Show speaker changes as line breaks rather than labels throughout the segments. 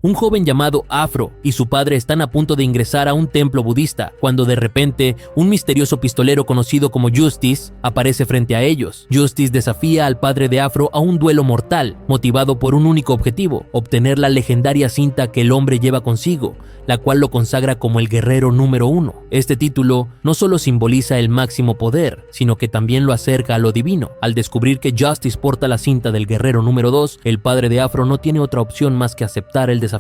Un joven llamado Afro y su padre están a punto de ingresar a un templo budista, cuando de repente un misterioso pistolero conocido como Justice aparece frente a ellos. Justice desafía al padre de Afro a un duelo mortal, motivado por un único objetivo: obtener la legendaria cinta que el hombre lleva consigo, la cual lo consagra como el guerrero número 1. Este título no solo simboliza el máximo poder, sino que también lo acerca a lo divino. Al descubrir que Justice porta la cinta del guerrero número 2, el padre de Afro no tiene otra opción más que aceptar el desafío.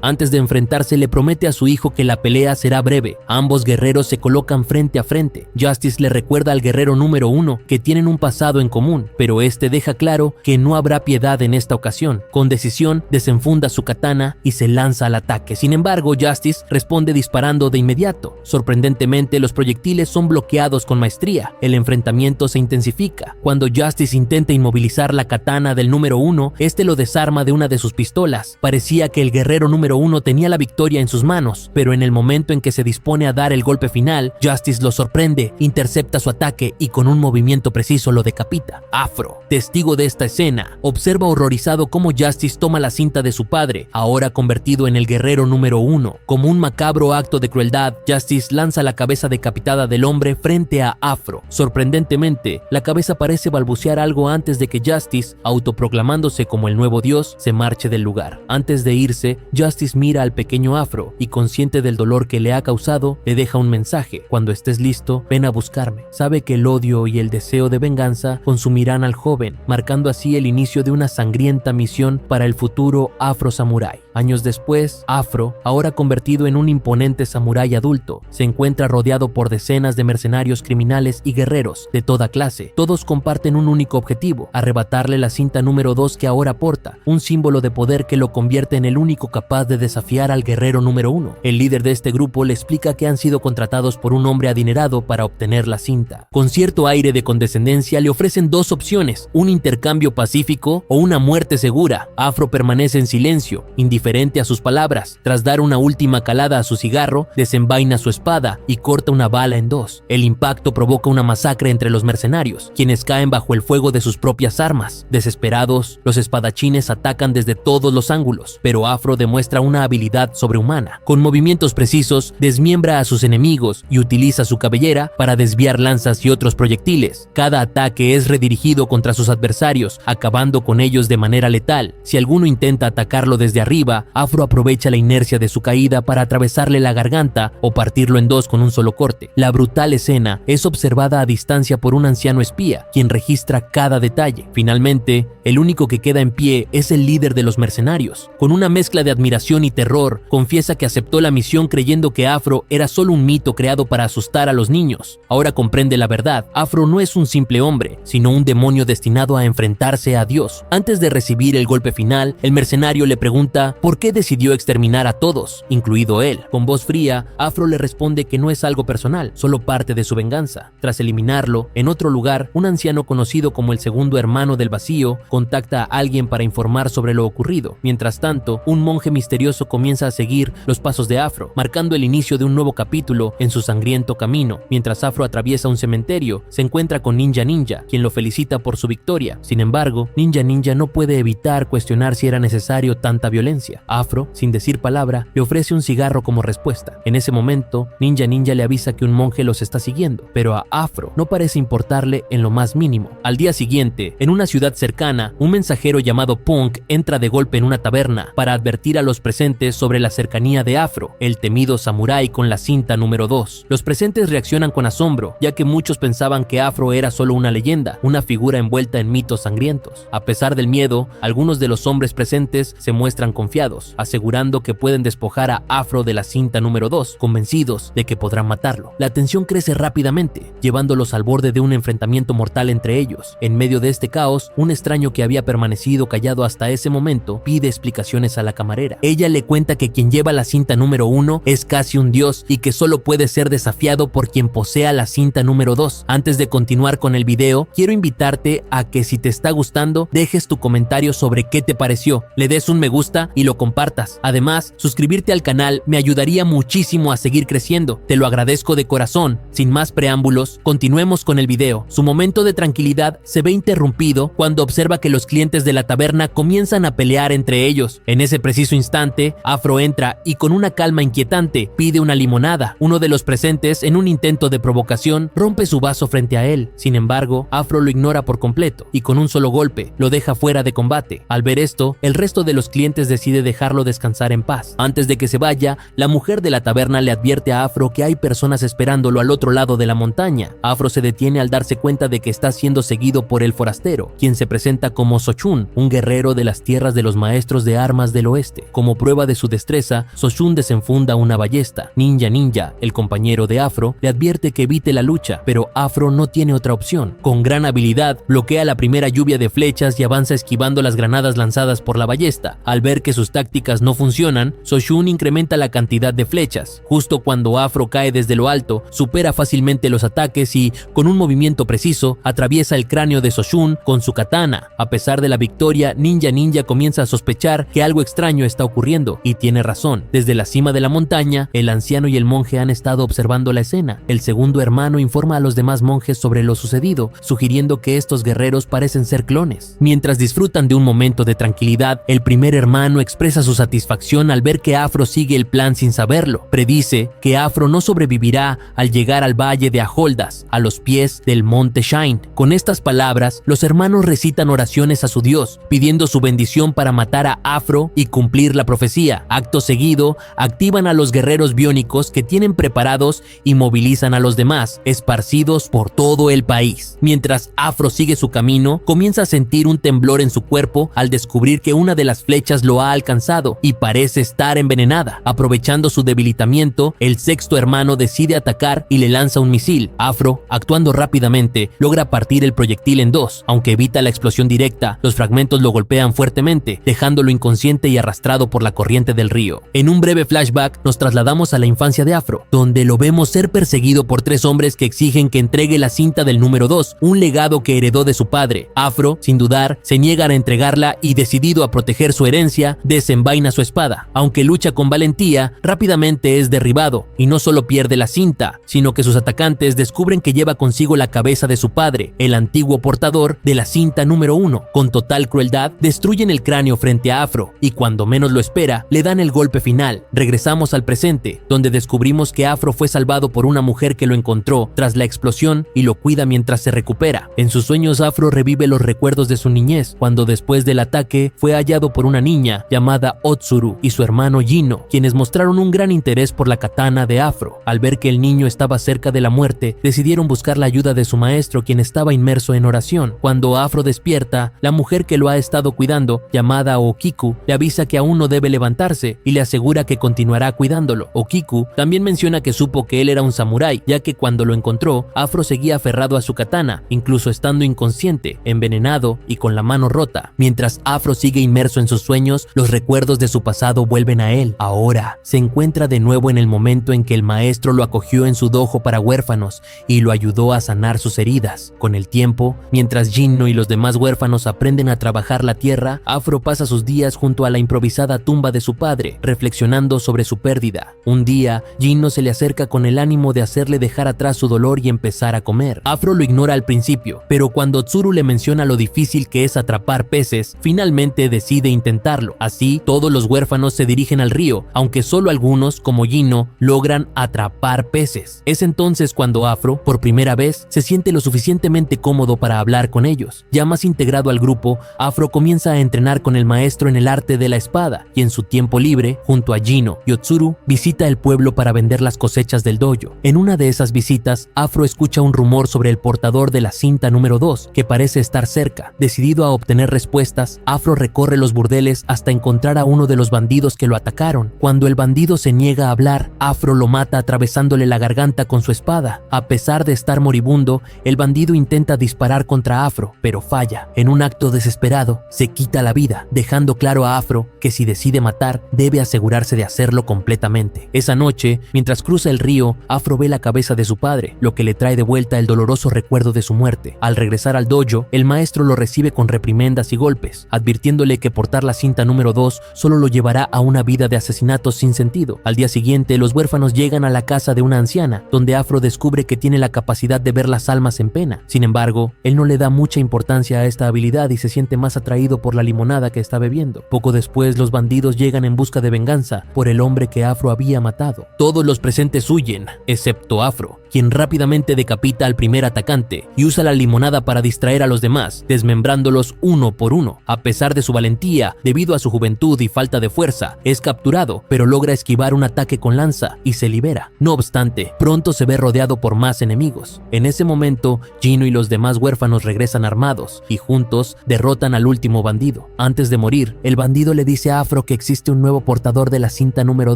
Antes de enfrentarse, le promete a su hijo que la pelea será breve. Ambos guerreros se colocan frente a frente. Justice le recuerda al guerrero número 1 que tienen un pasado en común, pero este deja claro que no habrá piedad en esta ocasión. Con decisión, desenfunda su katana y se lanza al ataque. Sin embargo, Justice responde disparando de inmediato. Sorprendentemente, los proyectiles son bloqueados con maestría. El enfrentamiento se intensifica. Cuando Justice intenta inmovilizar la katana del número 1, este lo desarma de una de sus pistolas. Parecía que el guerrero número 1 tenía la victoria en sus manos, pero en el momento en que se dispone a dar el golpe final, Justice lo sorprende, intercepta su ataque y con un movimiento preciso lo decapita. Afro, testigo de esta escena, observa horrorizado cómo Justice toma la cinta de su padre, ahora convertido en el guerrero número 1. Como un macabro acto de crueldad, Justice lanza la cabeza decapitada del hombre frente a Afro. Sorprendentemente, la cabeza parece balbucear algo antes de que Justice, autoproclamándose como el nuevo dios, se marche del lugar. Antes de irse, Justice mira al pequeño Afro y, consciente del dolor que le ha causado, le deja un mensaje: cuando estés listo, ven a buscarme. Sabe que el odio y el deseo de venganza consumirán al joven, marcando así el inicio de una sangrienta misión para el futuro Afro Samurai. Años después, Afro, ahora convertido en un imponente samurái adulto, se encuentra rodeado por decenas de mercenarios criminales y guerreros de toda clase. Todos comparten un único objetivo: arrebatarle la cinta número 2 que ahora porta, un símbolo de poder que lo convierte en el único capaz de desafiar al guerrero número 1. El líder de este grupo le explica que han sido contratados por un hombre adinerado para obtener la cinta. Con cierto aire de condescendencia le ofrecen dos opciones: un intercambio pacífico o una muerte segura. Afro permanece en silencio, indiferente a sus palabras. Tras dar una última calada a su cigarro, desenvaina su espada y corta una bala en dos. El impacto provoca una masacre entre los mercenarios, quienes caen bajo el fuego de sus propias armas. Desesperados, los espadachines atacan desde todos los ángulos, pero Afro demuestra una habilidad sobrehumana. Con movimientos precisos, desmiembra a sus enemigos y utiliza su cabellera para desviar lanzas y otros proyectiles. Cada ataque es redirigido contra sus adversarios, acabando con ellos de manera letal. Si alguno intenta atacarlo desde arriba, Afro aprovecha la inercia de su caída para atravesarle la garganta o partirlo en dos con un solo corte. La brutal escena es observada a distancia por un anciano espía, quien registra cada detalle. Finalmente, el único que queda en pie es el líder de los mercenarios. Con una mezcla de admiración y terror, confiesa que aceptó la misión creyendo que Afro era solo un mito creado para asustar a los niños. Ahora comprende la verdad: Afro no es un simple hombre, sino un demonio destinado a enfrentarse a Dios. Antes de recibir el golpe final, el mercenario le pregunta por qué decidió exterminar a todos, incluido él. Con voz fría, Afro le responde que no es algo personal, solo parte de su venganza. Tras eliminarlo, en otro lugar, un anciano conocido como el segundo hermano del vacío contacta a alguien para informar sobre lo ocurrido. Mientras tanto, un monje misterioso comienza a seguir los pasos de Afro, marcando el inicio de un nuevo capítulo en su sangriento camino. Mientras Afro atraviesa un cementerio, se encuentra con Ninja Ninja, quien lo felicita por su victoria. Sin embargo, Ninja Ninja no puede evitar cuestionar si era necesario tanta violencia. Afro, sin decir palabra, le ofrece un cigarro como respuesta. En ese momento, Ninja Ninja le avisa que un monje los está siguiendo, pero a Afro no parece importarle en lo más mínimo. Al día siguiente, en una ciudad cercana, un mensajero llamado Punk entra de golpe en una taberna para advertir a los presentes sobre la cercanía de Afro, el temido samurái con la cinta número 2. Los presentes reaccionan con asombro, ya que muchos pensaban que Afro era solo una leyenda, una figura envuelta en mitos sangrientos. A pesar del miedo, algunos de los hombres presentes se muestran confiados, asegurando que pueden despojar a Afro de la cinta número 2, convencidos de que podrán matarlo. La tensión crece rápidamente, llevándolos al borde de un enfrentamiento mortal entre ellos. En medio de este caos, un extraño que había permanecido callado hasta ese momento pide explicaciones a la camarera. Ella le cuenta que quien lleva la cinta número 1 es casi un dios y que solo puede ser desafiado por quien posea la cinta número 2. Antes de continuar con el video, quiero invitarte a que, si te está gustando, dejes tu comentario sobre qué te pareció, le des un me gusta y lo lo compartas. Además, suscribirte al canal me ayudaría muchísimo a seguir creciendo. Te lo agradezco de corazón. Sin más preámbulos, continuemos con el video. Su momento de tranquilidad se ve interrumpido cuando observa que los clientes de la taberna comienzan a pelear entre ellos. En ese preciso instante, Afro entra y con una calma inquietante pide una limonada. Uno de los presentes, en un intento de provocación, rompe su vaso frente a él. Sin embargo, Afro lo ignora por completo y con un solo golpe lo deja fuera de combate. Al ver esto, el resto de los clientes decide dejarlo descansar en paz. Antes de que se vaya, la mujer de la taberna le advierte a Afro que hay personas esperándolo al otro lado de la montaña. Afro se detiene al darse cuenta de que está siendo seguido por el forastero, quien se presenta como Sochun, un guerrero de las tierras de los maestros de armas del oeste. Como prueba de su destreza, Sochun desenfunda una ballesta. Ninja, el compañero de Afro, le advierte que evite la lucha, pero Afro no tiene otra opción. Con gran habilidad, bloquea la primera lluvia de flechas y avanza esquivando las granadas lanzadas por la ballesta. Al ver que sus tácticas no funcionan, Sochun incrementa la cantidad de flechas. Justo cuando Afro cae desde lo alto, supera fácilmente los ataques y, con un movimiento preciso, atraviesa el cráneo de Sochun con su katana. A pesar de la victoria, Ninja comienza a sospechar que algo extraño está ocurriendo, y tiene razón. Desde la cima de la montaña, el anciano y el monje han estado observando la escena. El segundo hermano informa a los demás monjes sobre lo sucedido, sugiriendo que estos guerreros parecen ser clones. Mientras disfrutan de un momento de tranquilidad, el primer hermano expresa su satisfacción al ver que Afro sigue el plan sin saberlo. Predice que Afro no sobrevivirá al llegar al valle de Aholdas, a los pies del monte Shine. Con estas palabras, los hermanos recitan oraciones a su dios, pidiendo su bendición para matar a Afro y cumplir la profecía. Acto seguido, activan a los guerreros biónicos que tienen preparados y movilizan a los demás, esparcidos por todo el país. Mientras Afro sigue su camino, comienza a sentir un temblor en su cuerpo al descubrir que una de las flechas lo ha alcanzado y parece estar envenenada. Aprovechando su debilitamiento, el sexto hermano decide atacar y le lanza un misil. Afro, actuando rápidamente, logra partir el proyectil en dos. Aunque evita la explosión directa, los fragmentos lo golpean fuertemente, dejándolo inconsciente y arrastrado por la corriente del río. En un breve flashback, nos trasladamos a la infancia de Afro, donde lo vemos ser perseguido por tres hombres que exigen que entregue la cinta del número 2, un legado que heredó de su padre. Afro, sin dudar, se niega a entregarla y, decidido a proteger su herencia, desenvaina su espada. Aunque lucha con valentía, rápidamente es derribado, y no solo pierde la cinta, sino que sus atacantes descubren que lleva consigo la cabeza de su padre, el antiguo portador de la cinta número 1. Con total crueldad, destruyen el cráneo frente a Afro, y cuando menos lo espera, le dan el golpe final. Regresamos al presente, donde descubrimos que Afro fue salvado por una mujer que lo encontró tras la explosión y lo cuida mientras se recupera. En sus sueños, Afro revive los recuerdos de su niñez, cuando después del ataque fue hallado por una niña llamada Otsuru y su hermano Jino, quienes mostraron un gran interés por la katana de Afro. Al ver que el niño estaba cerca de la muerte, decidieron buscar la ayuda de su maestro, quien estaba inmerso en oración. Cuando Afro despierta, la mujer que lo ha estado cuidando, llamada Okiku, le avisa que aún no debe levantarse y le asegura que continuará cuidándolo. Okiku también menciona que supo que él era un samurái, ya que cuando lo encontró, Afro seguía aferrado a su katana, incluso estando inconsciente, envenenado y con la mano rota. Mientras Afro sigue inmerso en sus sueños, los recuerdos de su pasado vuelven a él. Ahora se encuentra de nuevo en el momento en que el maestro lo acogió en su dojo para huérfanos y lo ayudó a sanar sus heridas. Con el tiempo, mientras Jinno y los demás huérfanos aprenden a trabajar la tierra, Afro pasa sus días junto a la improvisada tumba de su padre, reflexionando sobre su pérdida. Un día, Jinno se le acerca con el ánimo de hacerle dejar atrás su dolor y empezar a comer. Afro lo ignora al principio, pero cuando Tsuru le menciona lo difícil que es atrapar peces, finalmente decide intentarlo. Así, todos los huérfanos se dirigen al río, aunque solo algunos, como Jinno, logran atrapar peces. Es entonces cuando Afro, por primera vez, se siente lo suficientemente cómodo para hablar con ellos. Ya más integrado al grupo, Afro comienza a entrenar con el maestro en el arte de la espada, y en su tiempo libre, junto a Jinno y Otsuru, visita el pueblo para vender las cosechas del dojo. En una de esas visitas, Afro escucha un rumor sobre el portador de la cinta número 2, que parece estar cerca. Decidido a obtener respuestas, Afro recorre los burdeles hasta encontrar a uno de los bandidos que lo atacaron. Cuando el bandido se niega a hablar, Afro lo mata atravesándole la garganta con su espada. A pesar de estar moribundo, el bandido intenta disparar contra Afro, pero falla. En un acto desesperado, se quita la vida, dejando claro a Afro que si decide matar, debe asegurarse de hacerlo completamente. Esa noche, mientras cruza el río, Afro ve la cabeza de su padre, lo que le trae de vuelta el doloroso recuerdo de su muerte. Al regresar al dojo, el maestro lo recibe con reprimendas y golpes, advirtiéndole que portar la cinta número 2 2 solo lo llevará a una vida de asesinatos sin sentido. Al día siguiente, los huérfanos llegan a la casa de una anciana, donde Afro descubre que tiene la capacidad de ver las almas en pena. Sin embargo, él no le da mucha importancia a esta habilidad y se siente más atraído por la limonada que está bebiendo. Poco después, los bandidos llegan en busca de venganza por el hombre que Afro había matado. Todos los presentes huyen, excepto Afro, quien rápidamente decapita al primer atacante y usa la limonada para distraer a los demás, desmembrándolos uno por uno. A pesar de su valentía, debido a su juventud y falta de fuerza, es capturado, pero logra esquivar un ataque con lanza y se libera. No obstante, pronto se ve rodeado por más enemigos. En ese momento, Gino y los demás huérfanos regresan armados y juntos derrotan al último bandido. Antes de morir, el bandido le dice a Afro que existe un nuevo portador de la cinta número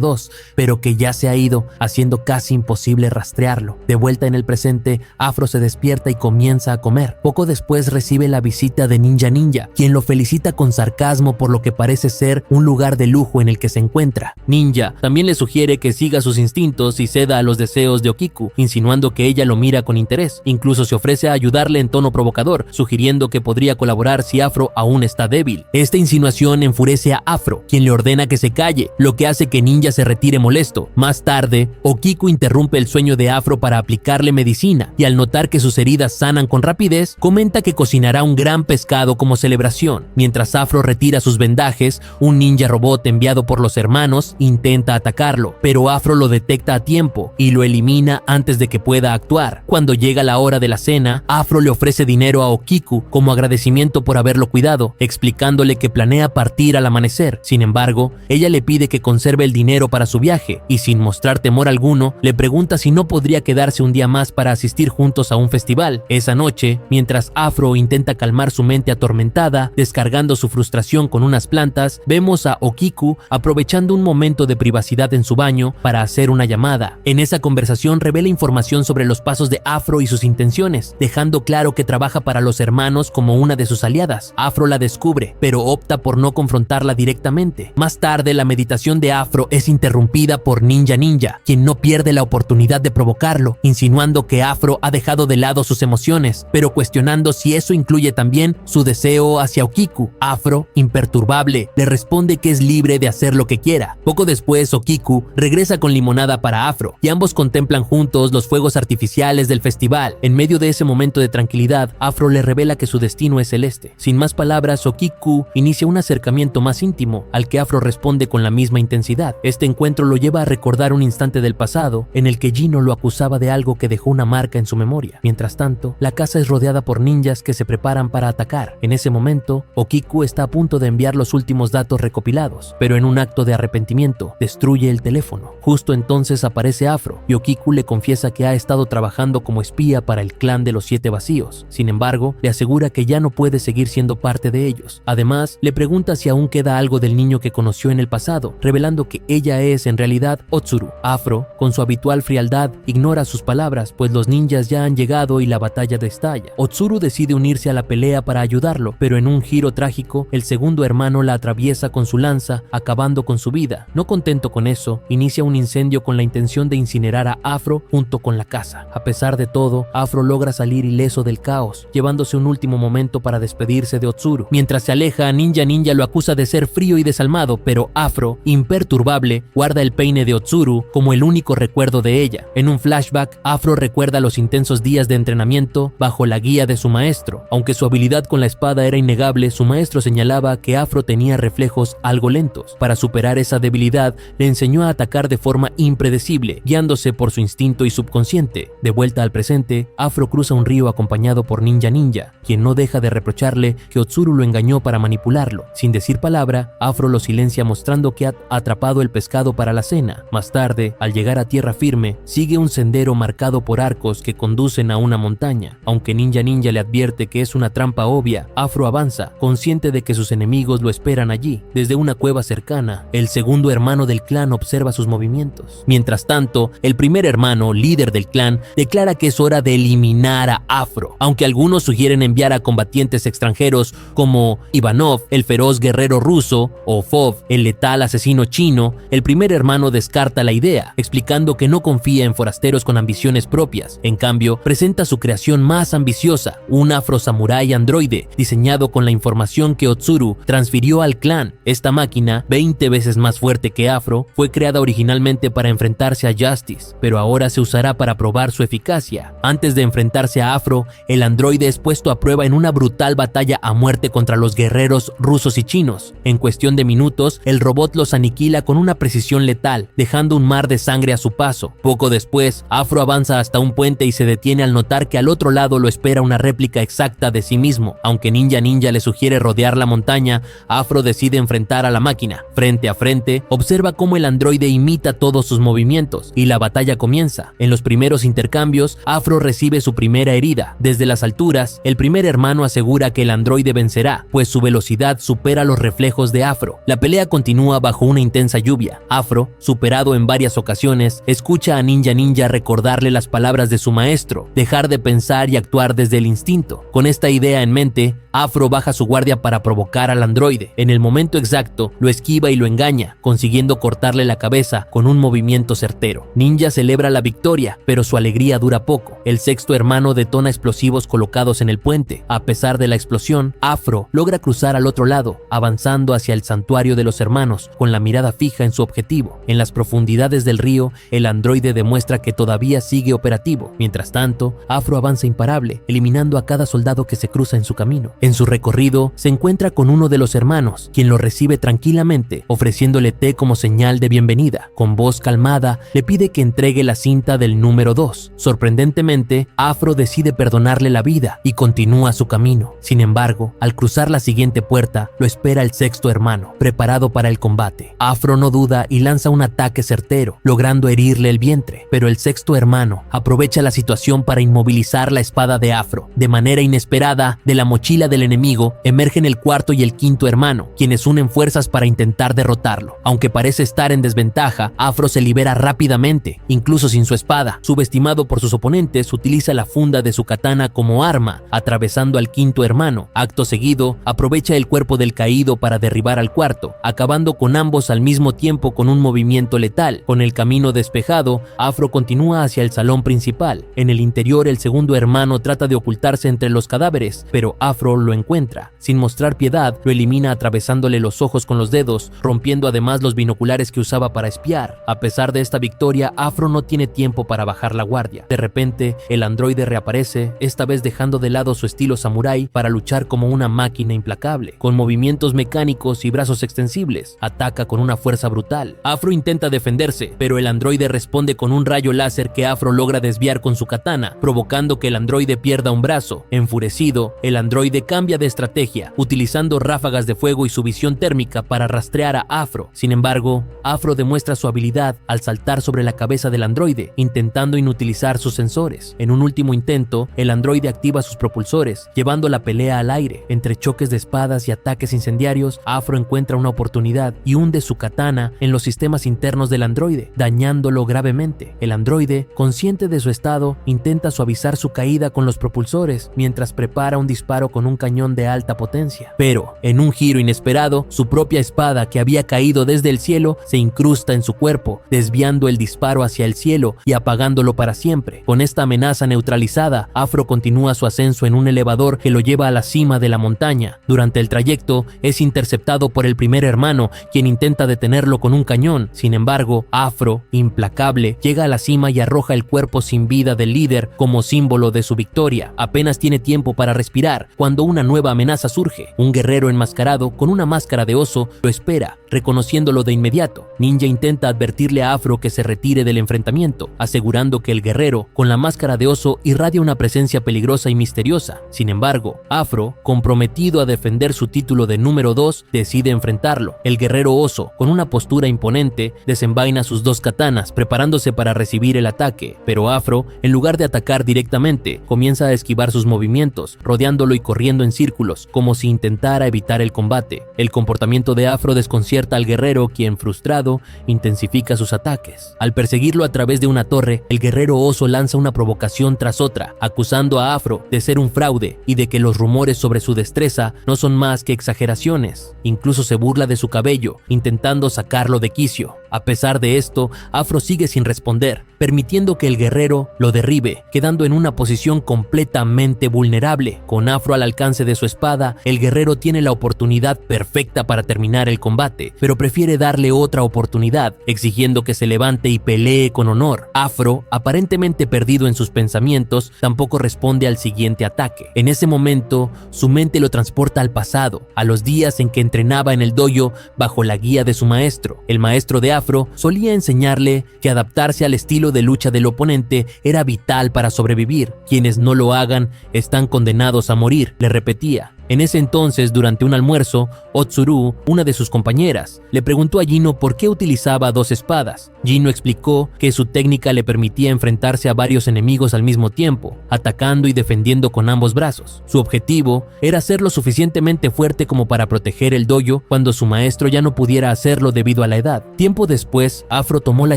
2, pero que ya se ha ido, haciendo casi imposible rastrearlo. De vuelta en el presente, Afro se despierta y comienza a comer. Poco después recibe la visita de Ninja Ninja, quien lo felicita con sarcasmo por lo que parece ser un lugar de lujo en el que se encuentra. Ninja también le sugiere que siga sus instintos y ceda a los deseos de Okiku, insinuando que ella lo mira con interés. Incluso se ofrece a ayudarle en tono provocador, sugiriendo que podría colaborar si Afro aún está débil. Esta insinuación enfurece a Afro, quien le ordena que se calle, lo que hace que Ninja se retire molesto. Más tarde, Okiku interrumpe el sueño de Afro para aplicarle medicina, y al notar que sus heridas sanan con rapidez, comenta que cocinará un gran pescado como celebración. Mientras Afro retira sus vendajes, un ninja robot enviado por los hermanos intenta atacarlo, pero Afro lo detecta a tiempo y lo elimina antes de que pueda actuar. Cuando llega la hora de la cena, Afro le ofrece dinero a Okiku como agradecimiento por haberlo cuidado, explicándole que planea partir al amanecer. Sin embargo, ella le pide que conserve el dinero para su viaje y, sin mostrar temor alguno, le pregunta si no podría quedarse un día más para asistir juntos a un festival. Esa noche, mientras Afro intenta calmar su mente atormentada, descargando su frustración con unas plantas, vemos a Okiku aprovechando un momento de privacidad en su baño para hacer una llamada. En esa conversación revela información sobre los pasos de Afro y sus intenciones, dejando claro que trabaja para los hermanos como una de sus aliadas. Afro la descubre, pero opta por no confrontarla directamente. Más tarde, la meditación de Afro es interrumpida por Ninja Ninja, quien no pierde la oportunidad de provocarlo, insinuando que Afro ha dejado de lado sus emociones, pero cuestionando si eso incluye también su deseo hacia Okiku. Afro, imperturbable, le responde que es libre de hacer lo que quiera. Poco después, Okiku regresa con limonada para Afro, y ambos contemplan juntos los fuegos artificiales del festival. En medio de ese momento de tranquilidad, Afro le revela que su destino es celeste. Sin más palabras, Okiku inicia un acercamiento más íntimo, al que Afro responde con la misma intensidad. Este encuentro lo lleva a recordar un instante del pasado en el que Gino lo acusaba de algo que dejó una marca en su memoria. Mientras tanto, la casa es rodeada por ninjas que se preparan para atacar. En ese momento, Okiku está a punto de enviar los últimos datos recopilados, pero en un acto de arrepentimiento, destruye el teléfono. Justo entonces aparece Afro, y Okiku le confiesa que ha estado trabajando como espía para el clan de los 7 vacíos. Sin embargo, le asegura que ya no puede seguir siendo parte de ellos. Además, le pregunta si aún queda algo del niño que conoció en el pasado, revelando que ella es en realidad Otsuru. Afro, con su habitual frialdad, ignora sus palabras, pues los ninjas ya han llegado y la batalla estalla. Otsuru decide unirse a la pelea para ayudarlo, pero en un giro trágico, el segundo hermano la atraviesa con su lanza, acabando con su vida. No contento con eso, inicia un incendio con la intención de incinerar a Afro junto con la casa. A pesar de todo, Afro logra salir ileso del caos, llevándose un último momento para despedirse de Otsuru. Mientras se aleja, Ninja Ninja lo acusa de ser frío y desalmado, pero Afro, imperturbable, guarda el peine de Otsuru como el único recuerdo de ella. En un flashback, Afro recuerda los intensos días de entrenamiento bajo la guía de su maestro. Aunque su habilidad con la espada era innegable, su maestro señalaba que Afro tenía reflejos algo lentos. Para superar esa debilidad, le enseñó a atacar de forma impredecible, guiándose por su instinto y subconsciente. De vuelta al presente, Afro cruza un río acompañado por Ninja Ninja, quien no deja de reprocharle que Otsuru lo engañó para manipularlo. Sin decir palabra, Afro lo silencia mostrando que ha atrapado el pescado para la cena. Más tarde, al llegar a tierra firme, sigue un sendero marcado por arcos que conducen a una montaña. Aunque Ninja Ninja le advierte que es una trampa obvia, Afro avanza, consciente de que sus enemigos lo esperan allí. Desde una cueva cercana, el segundo hermano del clan observa sus movimientos. Mientras tanto, el primer hermano, líder del clan, declara que es hora de eliminar a Afro. Aunque algunos sugieren enviar a combatientes extranjeros como Ivanov, el feroz guerrero ruso, o Fov, el letal asesino chino, el primer hermano descarta la idea, explicando que no confía en forasteros con con ambiciones propias. En cambio, presenta su creación más ambiciosa, un Afro Samurai androide diseñado con la información que Otsuru transfirió al clan. Esta máquina, 20 veces más fuerte que Afro, fue creada originalmente para enfrentarse a Justice, pero ahora se usará para probar su eficacia. Antes de enfrentarse a Afro, el androide es puesto a prueba en una brutal batalla a muerte contra los guerreros rusos y chinos. En cuestión de minutos, el robot los aniquila con una precisión letal, dejando un mar de sangre a su paso. Poco después, Afro avanza hasta un puente y se detiene al notar que al otro lado lo espera una réplica exacta de sí mismo. Aunque Ninja le sugiere rodear la montaña, Afro decide enfrentar a la máquina. Frente a frente, observa cómo el androide imita todos sus movimientos y la batalla comienza. En los primeros intercambios, Afro recibe su primera herida. Desde las alturas, el primer hermano asegura que el androide vencerá, pues su velocidad supera los reflejos de Afro. La pelea continúa bajo una intensa lluvia. Afro, superado en varias ocasiones, escucha a Ninja recordarle las palabras de su maestro, dejar de pensar y actuar desde el instinto. Con esta idea en mente, Afro baja su guardia para provocar al androide. En el momento exacto, lo esquiva y lo engaña, consiguiendo cortarle la cabeza con un movimiento certero. Ninja celebra la victoria, pero su alegría dura poco. El sexto hermano detona explosivos colocados en el puente. A pesar de la explosión, Afro logra cruzar al otro lado, avanzando hacia el santuario de los hermanos, con la mirada fija en su objetivo. En las profundidades del río, el androide demuestra que todavía sigue operativo. Mientras tanto, Afro avanza imparable, eliminando a cada soldado que se cruza en su camino. En su recorrido, se encuentra con uno de los hermanos, quien lo recibe tranquilamente, ofreciéndole té como señal de bienvenida. Con voz calmada, le pide que entregue la cinta del número 2. Sorprendentemente, Afro decide perdonarle la vida y continúa su camino. Sin embargo, al cruzar la siguiente puerta, lo espera el sexto hermano, preparado para el combate. Afro no duda y lanza un ataque certero, logrando herirle el vientre, pero el sexto hermano aprovecha la situación para inmovilizar la espada de Afro. De manera inesperada, de la mochila del enemigo emergen el cuarto y el quinto hermano, quienes unen fuerzas para intentar derrotarlo. Aunque parece estar en desventaja, Afro se libera rápidamente, incluso sin su espada. Subestimado por sus oponentes, utiliza la funda de su katana como arma, atravesando al quinto hermano. Acto seguido, aprovecha el cuerpo del caído para derribar al cuarto, acabando con ambos al mismo tiempo con un movimiento letal. Con el camino despejado, Afro continúa hacia el salón principal. En el interior, el segundo hermano trata de ocultarse entre los cadáveres, pero Afro lo encuentra. Sin mostrar piedad, lo elimina atravesándole los ojos con los dedos, rompiendo además los binoculares que usaba para espiar. A pesar de esta victoria, Afro no tiene tiempo para bajar la guardia. De repente, el androide reaparece, esta vez dejando de lado su estilo samurái para luchar como una máquina implacable. Con movimientos mecánicos y brazos extensibles, ataca con una fuerza brutal. Afro intenta defenderse, pero el androide responde con un rayo láser que Afro logra desviar con su katana, provocando que el androide pierda un brazo. Enfurecido, el androide cambia de estrategia, utilizando ráfagas de fuego y su visión térmica para rastrear a Afro. Sin embargo, Afro demuestra su habilidad al saltar sobre la cabeza del androide, intentando inutilizar sus sensores. En un último intento, el androide activa sus propulsores, llevando la pelea al aire. Entre choques de espadas y ataques incendiarios, Afro encuentra una oportunidad y hunde su katana en los sistemas internos del androide, dañándolo gravemente. El androide, consciente de su estado, intenta suavizar su caída con los propulsores, mientras prepara un disparo con un cañón de alta potencia. Pero, en un giro inesperado, su propia espada, que había caído desde el cielo, se incrusta en su cuerpo, desviando el disparo hacia el cielo y apagándolo para siempre. Con esta amenaza neutralizada, Afro continúa su ascenso en un elevador que lo lleva a la cima de la montaña. Durante el trayecto, es interceptado por el primer hermano, quien intenta detenerlo con un cañón. Sin embargo, Afro, implacable, llega a la cima y arroja el cuerpo sin vida del líder como símbolo de su victoria. Apenas tiene tiempo para respirar cuando una nueva amenaza surge. Un guerrero enmascarado con una máscara de oso lo espera, reconociéndolo de inmediato. Ninja intenta advertirle a Afro que se retire del enfrentamiento, asegurando que el guerrero con la máscara de oso irradia una presencia peligrosa y misteriosa. Sin embargo, Afro, comprometido a defender su título de número 2, decide enfrentarlo. El guerrero oso, con una postura imponente, desenvaina sus dos katanas, preparándose para recibir el ataque, pero Afro, en lugar de atacar directamente, comienza a esquivar sus movimientos, rodeándolo y corriendo en círculos, como si intentara evitar el combate. El comportamiento de Afro desconcierta al guerrero, quien, frustrado, intensifica sus ataques. Al perseguirlo a través de una torre, el guerrero oso lanza una provocación tras otra, acusando a Afro de ser un fraude y de que los rumores sobre su destreza no son más que exageraciones. Incluso se burla de su cabello, intentando sacarlo de quicio. A pesar de esto, Afro sigue sin responder, permitiendo que el guerrero lo derribe, quedando en una posición completamente vulnerable. Con Afro al alcance de su espada, el guerrero tiene la oportunidad perfecta para terminar el combate, pero prefiere darle otra oportunidad, exigiendo que se levante y pelee con honor. Afro, aparentemente perdido en sus pensamientos, tampoco responde al siguiente ataque. En ese momento, su mente lo transporta al pasado, a los días en que entrenaba en el dojo bajo la guía de su maestro. El maestro de Afro solía enseñarle que adaptarse al estilo de lucha del oponente era vital para sobrevivir. Quienes no lo hagan están condenados a morir, le repetía. En ese entonces, durante un almuerzo, Otsuru, una de sus compañeras, le preguntó a Jino por qué utilizaba 2 espadas. Jino explicó que su técnica le permitía enfrentarse a varios enemigos al mismo tiempo, atacando y defendiendo con ambos brazos. Su objetivo era ser lo suficientemente fuerte como para proteger el dojo cuando su maestro ya no pudiera hacerlo debido a la edad. Tiempo después, Afro tomó la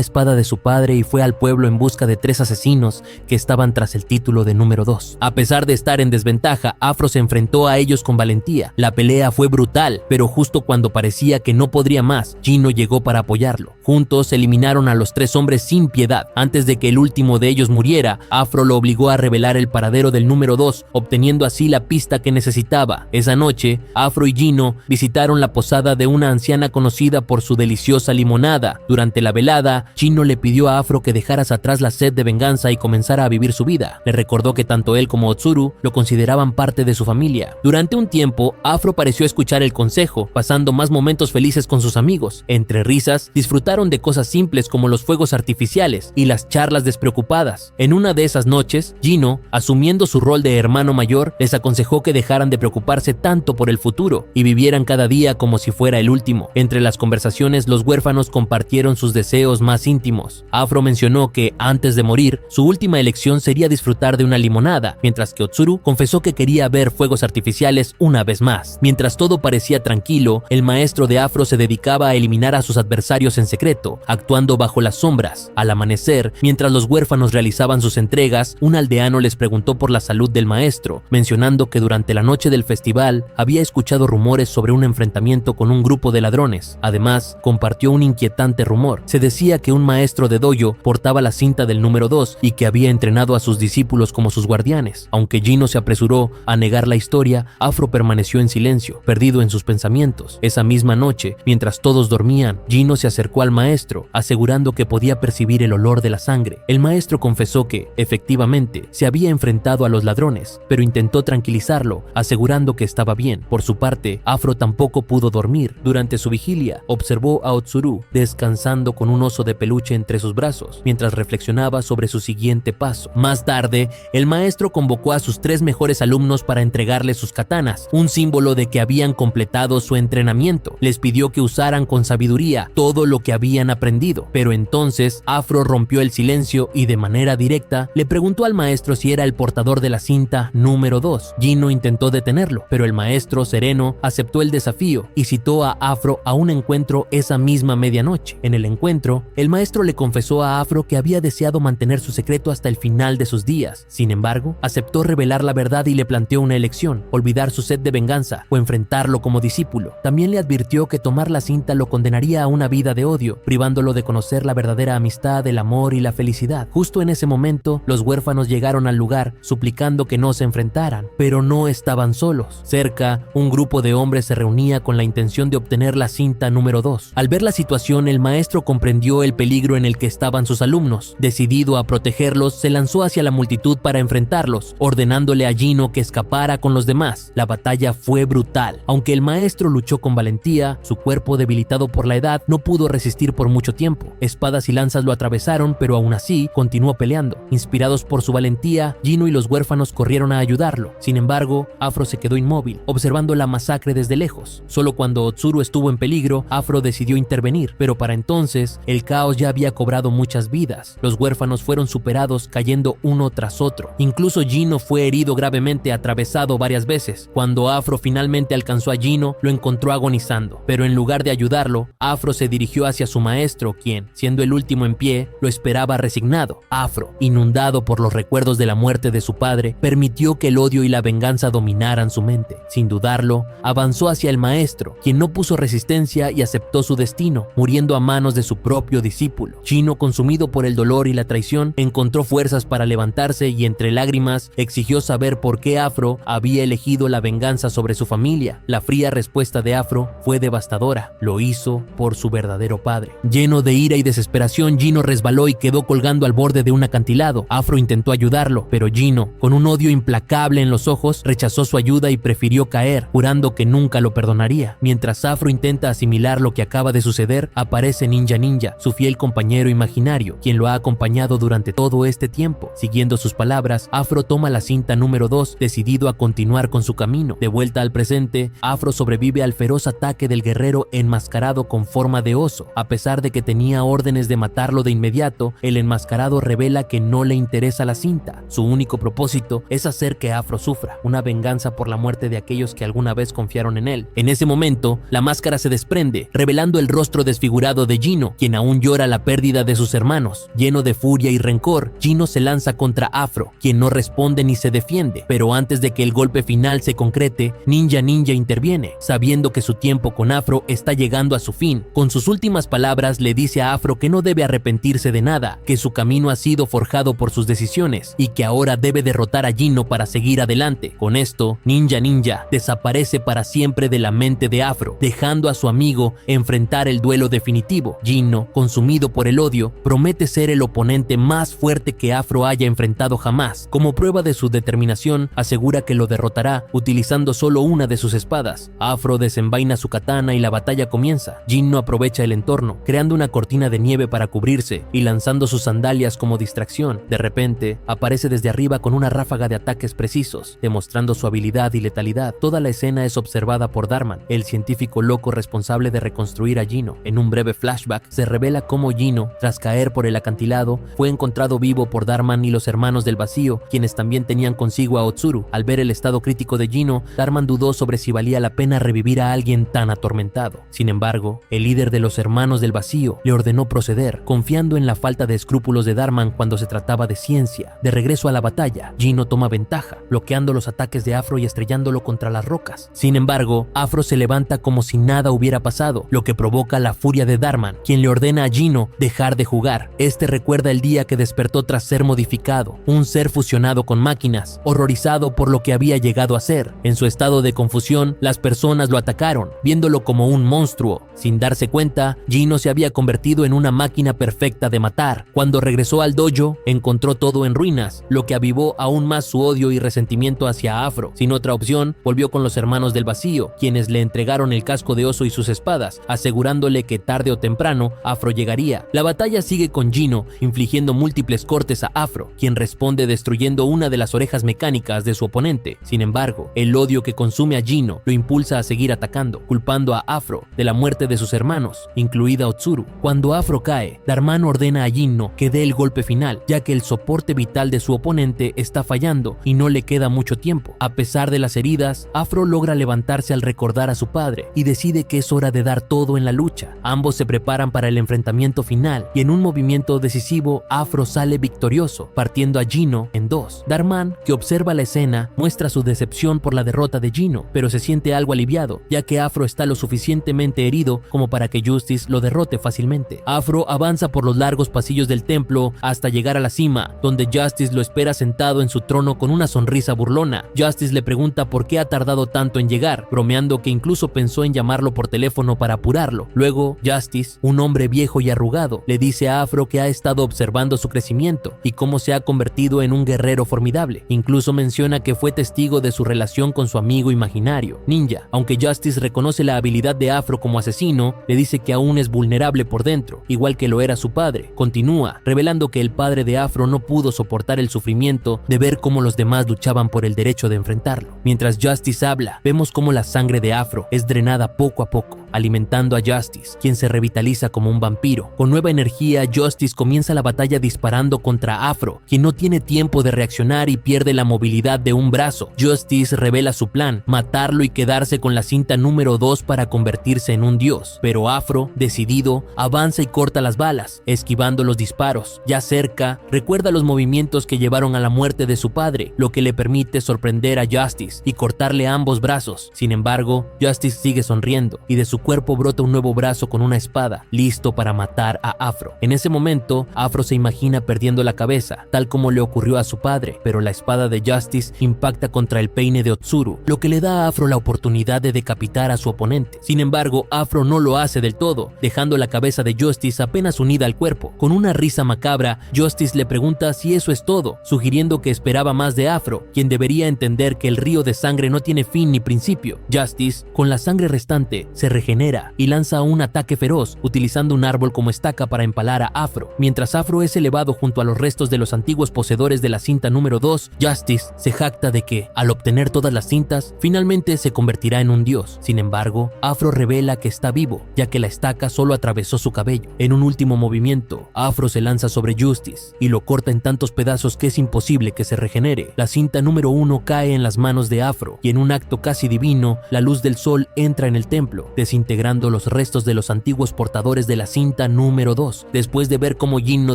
espada de su padre y fue al pueblo en busca de 3 asesinos que estaban tras el título de número 2. A pesar de estar en desventaja, Afro se enfrentó a ellos con valentía. La pelea fue brutal, pero justo cuando parecía que no podría más, Jino llegó para apoyarlo. Juntos eliminaron a los 3 hombres sin piedad. Antes de que el último de ellos muriera, Afro lo obligó a revelar el paradero del número 2, obteniendo así la pista que necesitaba. Esa noche, Afro y Jino visitaron la posada de una anciana conocida por su deliciosa limonada. Durante la velada, Jino le pidió a Afro que dejara atrás la sed de venganza y comenzara a vivir su vida. Le recordó que tanto él como Otsuru lo consideraban parte de su familia. Durante un tiempo, Afro pareció escuchar el consejo, pasando más momentos felices con sus amigos. Entre risas, disfrutaron de cosas simples como los fuegos artificiales y las charlas despreocupadas. En una de esas noches, Jino, asumiendo su rol de hermano mayor, les aconsejó que dejaran de preocuparse tanto por el futuro y vivieran cada día como si fuera el último. Entre las conversaciones, los huérfanos compartieron sus deseos más íntimos. Afro mencionó que, antes de morir, su última elección sería disfrutar de una limonada, mientras que Otsuru confesó que quería ver fuegos artificiales una vez más. Mientras todo parecía tranquilo, el maestro de Afro se dedicaba a eliminar a sus adversarios en secreto, actuando bajo las sombras. Al amanecer, mientras los huérfanos realizaban sus entregas, un aldeano les preguntó por la salud del maestro, mencionando que durante la noche del festival había escuchado rumores sobre un enfrentamiento con un grupo de ladrones. Además, compartió un inquietante rumor. Se decía que un maestro de dojo portaba la cinta del número 2 y que había entrenado a sus discípulos como sus guardianes. Aunque Jino se apresuró a negar la historia, Afro permaneció en silencio, perdido en sus pensamientos. Esa misma noche, mientras todos dormían, Jino se acercó al maestro, asegurando que podía percibir el olor de la sangre. El maestro confesó que, efectivamente, se había enfrentado a los ladrones, pero intentó tranquilizarlo, asegurando que estaba bien. Por su parte, Afro tampoco pudo dormir. Durante su vigilia, observó a Otsuru descansando con un oso de peluche entre sus brazos, mientras reflexionaba sobre su siguiente paso. Más tarde, el maestro convocó a sus 3 mejores alumnos para entregarles sus katanas, un símbolo de que habían completado su entrenamiento. Les pidió que usaran con sabiduría todo lo que habían aprendido, pero entonces Afro rompió el silencio y de manera directa le preguntó al maestro si era el portador de la cinta número 2. Jino intentó detenerlo, pero el maestro sereno aceptó el desafío y citó a Afro a un encuentro esa misma medianoche. En el encuentro, el maestro le confesó a Afro que había deseado mantener su secreto hasta el final de sus días. Sin embargo, aceptó revelar la verdad y le planteó una elección: olvidar su sed de venganza o enfrentarlo como discípulo. También le advirtió que tomar la cinta lo condenaría a una vida de odio, privándolo de conocer la verdadera amistad, el amor y la felicidad. Justo en ese momento, los huérfanos llegaron al lugar, suplicando que no se enfrentaran, pero no estaban solos. Cerca, un grupo de hombres se reunía con la intención de obtener la cinta número 2. Al ver la situación, el maestro comprendió el peligro en el que estaban sus alumnos. Decidido a protegerlos, se lanzó hacia la multitud para enfrentarlos, ordenándole a Jino que escapara con los demás. La batalla fue brutal. Aunque el maestro luchó con valentía, su cuerpo, debilitado por la edad, no pudo resistir por mucho tiempo. Espadas y lanzas lo atravesaron, pero aún así continuó peleando. Inspirados por su valentía, Jino y los huérfanos corrieron a ayudarlo. Sin embargo, Afro se quedó inmóvil, observando la masacre desde lejos. Solo cuando Otsuru estuvo en peligro, Afro decidió intervenir, pero para entonces, el caos ya había cobrado muchas vidas. Los huérfanos fueron superados, cayendo uno tras otro. Incluso Jino fue herido gravemente, atravesado varias veces. Cuando Afro finalmente alcanzó a Jino, lo encontró agonizando, pero en lugar de ayudarlo, Afro se dirigió hacia su maestro, quien, siendo el último en pie, lo esperaba resignado. Afro, inundado por los recuerdos de la muerte de su padre, permitió que el odio y la venganza dominaran su mente. Sin dudarlo, avanzó hacia el maestro, quien no puso resistencia y aceptó su destino, muriendo a manos de su propio discípulo. Gino, consumido por el dolor y la traición, encontró fuerzas para levantarse y entre lágrimas exigió saber por qué Afro había elegido la venganza sobre su familia. La fría respuesta de Afro fue devastadora. Lo hizo por su verdadero padre. Lleno de ira y desesperación, Gino resbaló y quedó colgando al borde de un acantilado. Afro intentó ayudarlo, pero Gino, con un odio implacable en los ojos, rechazó su ayuda y prefirió caer, jurando que nunca lo perdonaría. Mientras Afro intenta asimilar lo que acaba de suceder, aparece Ninja Ninja, su fiel compañero imaginario, quien lo ha acompañado durante todo este tiempo. Siguiendo sus palabras, Afro toma la cinta número 2, decidido a continuar con su camino. De vuelta al presente, Afro sobrevive al feroz ataque del guerrero enmascarado con forma de oso. A pesar de que tenía órdenes de matarlo de inmediato, el enmascarado revela que no le interesa la cinta. Su único propósito es hacer que Afro sufra, una venganza por la muerte de aquellos que alguna vez confiaron en él. En ese momento, la máscara se desprende, revelando el rostro desfigurado de Gino, quien aún llora la pérdida de sus hermanos. Lleno de furia y rencor, Gino se lanza contra Afro, quien no responde ni se defiende. Pero antes de que el golpe final se concrete, Ninja Ninja interviene, sabiendo que su tiempo con Afro está llegando a su fin. Con sus últimas palabras le dice a Afro que no debe arrepentirse de nada, que su camino ha sido forjado por sus decisiones y que ahora debe derrotar a Gino para seguir adelante. Con esto, Ninja Ninja desaparece para siempre de la mente de Afro, dejando a su amigo enfrentar el duelo definitivo. Gino, consumido por el odio, promete ser el oponente más fuerte que Afro haya enfrentado jamás. Como prueba de su determinación, asegura que lo derrotará utilizando solo una de sus espadas. Afro desenvaina su katana y la batalla comienza. Gino aprovecha el entorno, creando una cortina de nieve para cubrirse y lanzando sus sandalias como distracción. De repente, aparece desde arriba con una ráfaga de ataques precisos, demostrando su habilidad y letalidad. Toda la escena es observada por Darman, el científico loco responsable de reconstruir a Gino. En un breve flashback, se revela cómo Gino, tras caer por el acantilado, fue encontrado vivo por Darman y los hermanos del vacío, quienes también tenían consigo a Otsuru. Al ver el estado crítico de Gino, Darman dudó sobre si valía la pena revivir a alguien tan atormentado. Sin embargo, el líder de los hermanos del vacío le ordenó proceder, confiando en la falta de escrúpulos de Darman cuando se trataba de ciencia. De regreso a la batalla, Gino toma ventaja, bloqueando los ataques de Afro y estrellándolo contra las rocas. Sin embargo, Afro se levanta como si nada hubiera pasado, lo que provoca la furia de Darman, quien le ordena a Gino dejar de jugar. Este recuerda el día que despertó tras ser modificado, un ser fusionado con máquinas, horrorizado por lo que había llegado a ser. En su estado de confusión, las personas lo atacaron, viéndolo como un monstruo. Sin darse cuenta, Gino se había convertido en una máquina perfecta de matar. Cuando regresó al dojo, encontró todo en ruinas, lo que avivó aún más su odio y resentimiento hacia Afro. Sin otra opción, volvió con los hermanos del vacío, quienes le entregaron el casco de oso y sus espadas, asegurándole que tarde o temprano Afro llegaría. La batalla sigue con Gino, infligiendo múltiples cortes a Afro, quien responde destruyendo una de las orejas mecánicas de su oponente. Sin embargo, el odio que consume a Gino lo impulsa a seguir atacando, culpando a Afro de la muerte de sus hermanos, incluida Otsuru. Cuando Afro cae, Darman ordena a Gino que dé el golpe final, ya que el soporte vital de su oponente está fallando y no le queda mucho tiempo. A pesar de las heridas, Afro logra levantarse al recordar a su padre y decide que es hora de dar todo en la lucha. Ambos se preparan para el enfrentamiento final y en un movimiento decisivo, Afro sale victorioso, partiendo a Gino en dos. Darman, que observa la escena, muestra su decepción por la derrota de Gino, pero se siente algo aliviado, ya que Afro está lo suficientemente herido como para que Justice lo derrote fácilmente. Afro avanza por los largos pasillos del templo hasta llegar a la cima, donde Justice lo espera sentado en su trono con una sonrisa burlona. Justice le pregunta por qué ha tardado tanto en llegar, bromeando que incluso pensó en llamarlo por teléfono para apurarlo. Luego, Justice, un hombre viejo y arrugado, le dice a Afro que ha estado observando su crecimiento y cómo se ha convertido en un guerrero formidable. Incluso menciona que fue testigo de su relación con su amigo imaginario, Ninja. Aunque Justice reconoce la habilidad de Afro como asesino, le dice que aún es vulnerable por dentro, igual que lo era su padre. Continúa, revelando que el padre de Afro no pudo soportar el sufrimiento de ver cómo los demás luchaban por el derecho de enfrentarlo. Mientras Justice habla, vemos cómo la sangre de Afro es drenada poco a poco, alimentando a Justice, quien se revitaliza como un vampiro. Con nueva energía, Justice comienza la batalla disparando contra Afro, quien no tiene tiempo de reaccionar y pierde la movilidad de un brazo. Justice revela su plan, matarlo y quedarse con la cinta número 2 para convertirse en un dios. Pero Afro, decidido, avanza y corta las balas, esquivando los disparos. Ya cerca, recuerda los movimientos que llevaron a la muerte de su padre, lo que le permite sorprender a Justice y cortarle ambos brazos. Sin embargo, Justice sigue sonriendo y de su cuerpo brota un nuevo brazo con una espada, listo para matar a Afro. En ese momento, Afro se imagina perdiendo la cabeza, tal como le ocurrió a su padre, pero la espada de Justice impacta contra el peine de Otsuru, lo que le da a Afro la oportunidad de decapitar a su oponente. Sin embargo, Afro no lo hace del todo, dejando la cabeza de Justice apenas unida al cuerpo. Con una risa macabra, Justice le pregunta si eso es todo, sugiriendo que esperaba más de Afro, quien debería entender que el río de sangre no tiene fin ni principio. Justice, con la sangre restante, se regenera y lanza un ataque feroz, utilizando un árbol como estaca para empalar a Afro. Mientras Afro es elevado junto a los restos de los antiguos poseedores de la cinta número 2, Justice se jacta de que, al obtener todas las cintas, finalmente se convertirá en un dios. Sin embargo, Afro revela que está vivo, ya que la estaca solo atravesó su cabello. En un último movimiento, Afro se lanza sobre Justice y lo corta en tantos pedazos que es imposible que se regenere. La cinta número 1 cae en las manos de Afro y en un acto casi divino, la luz del sol entra en el templo, desintegrando los restos de los antiguos portadores de la cinta número 2. Después de ver cómo Jinno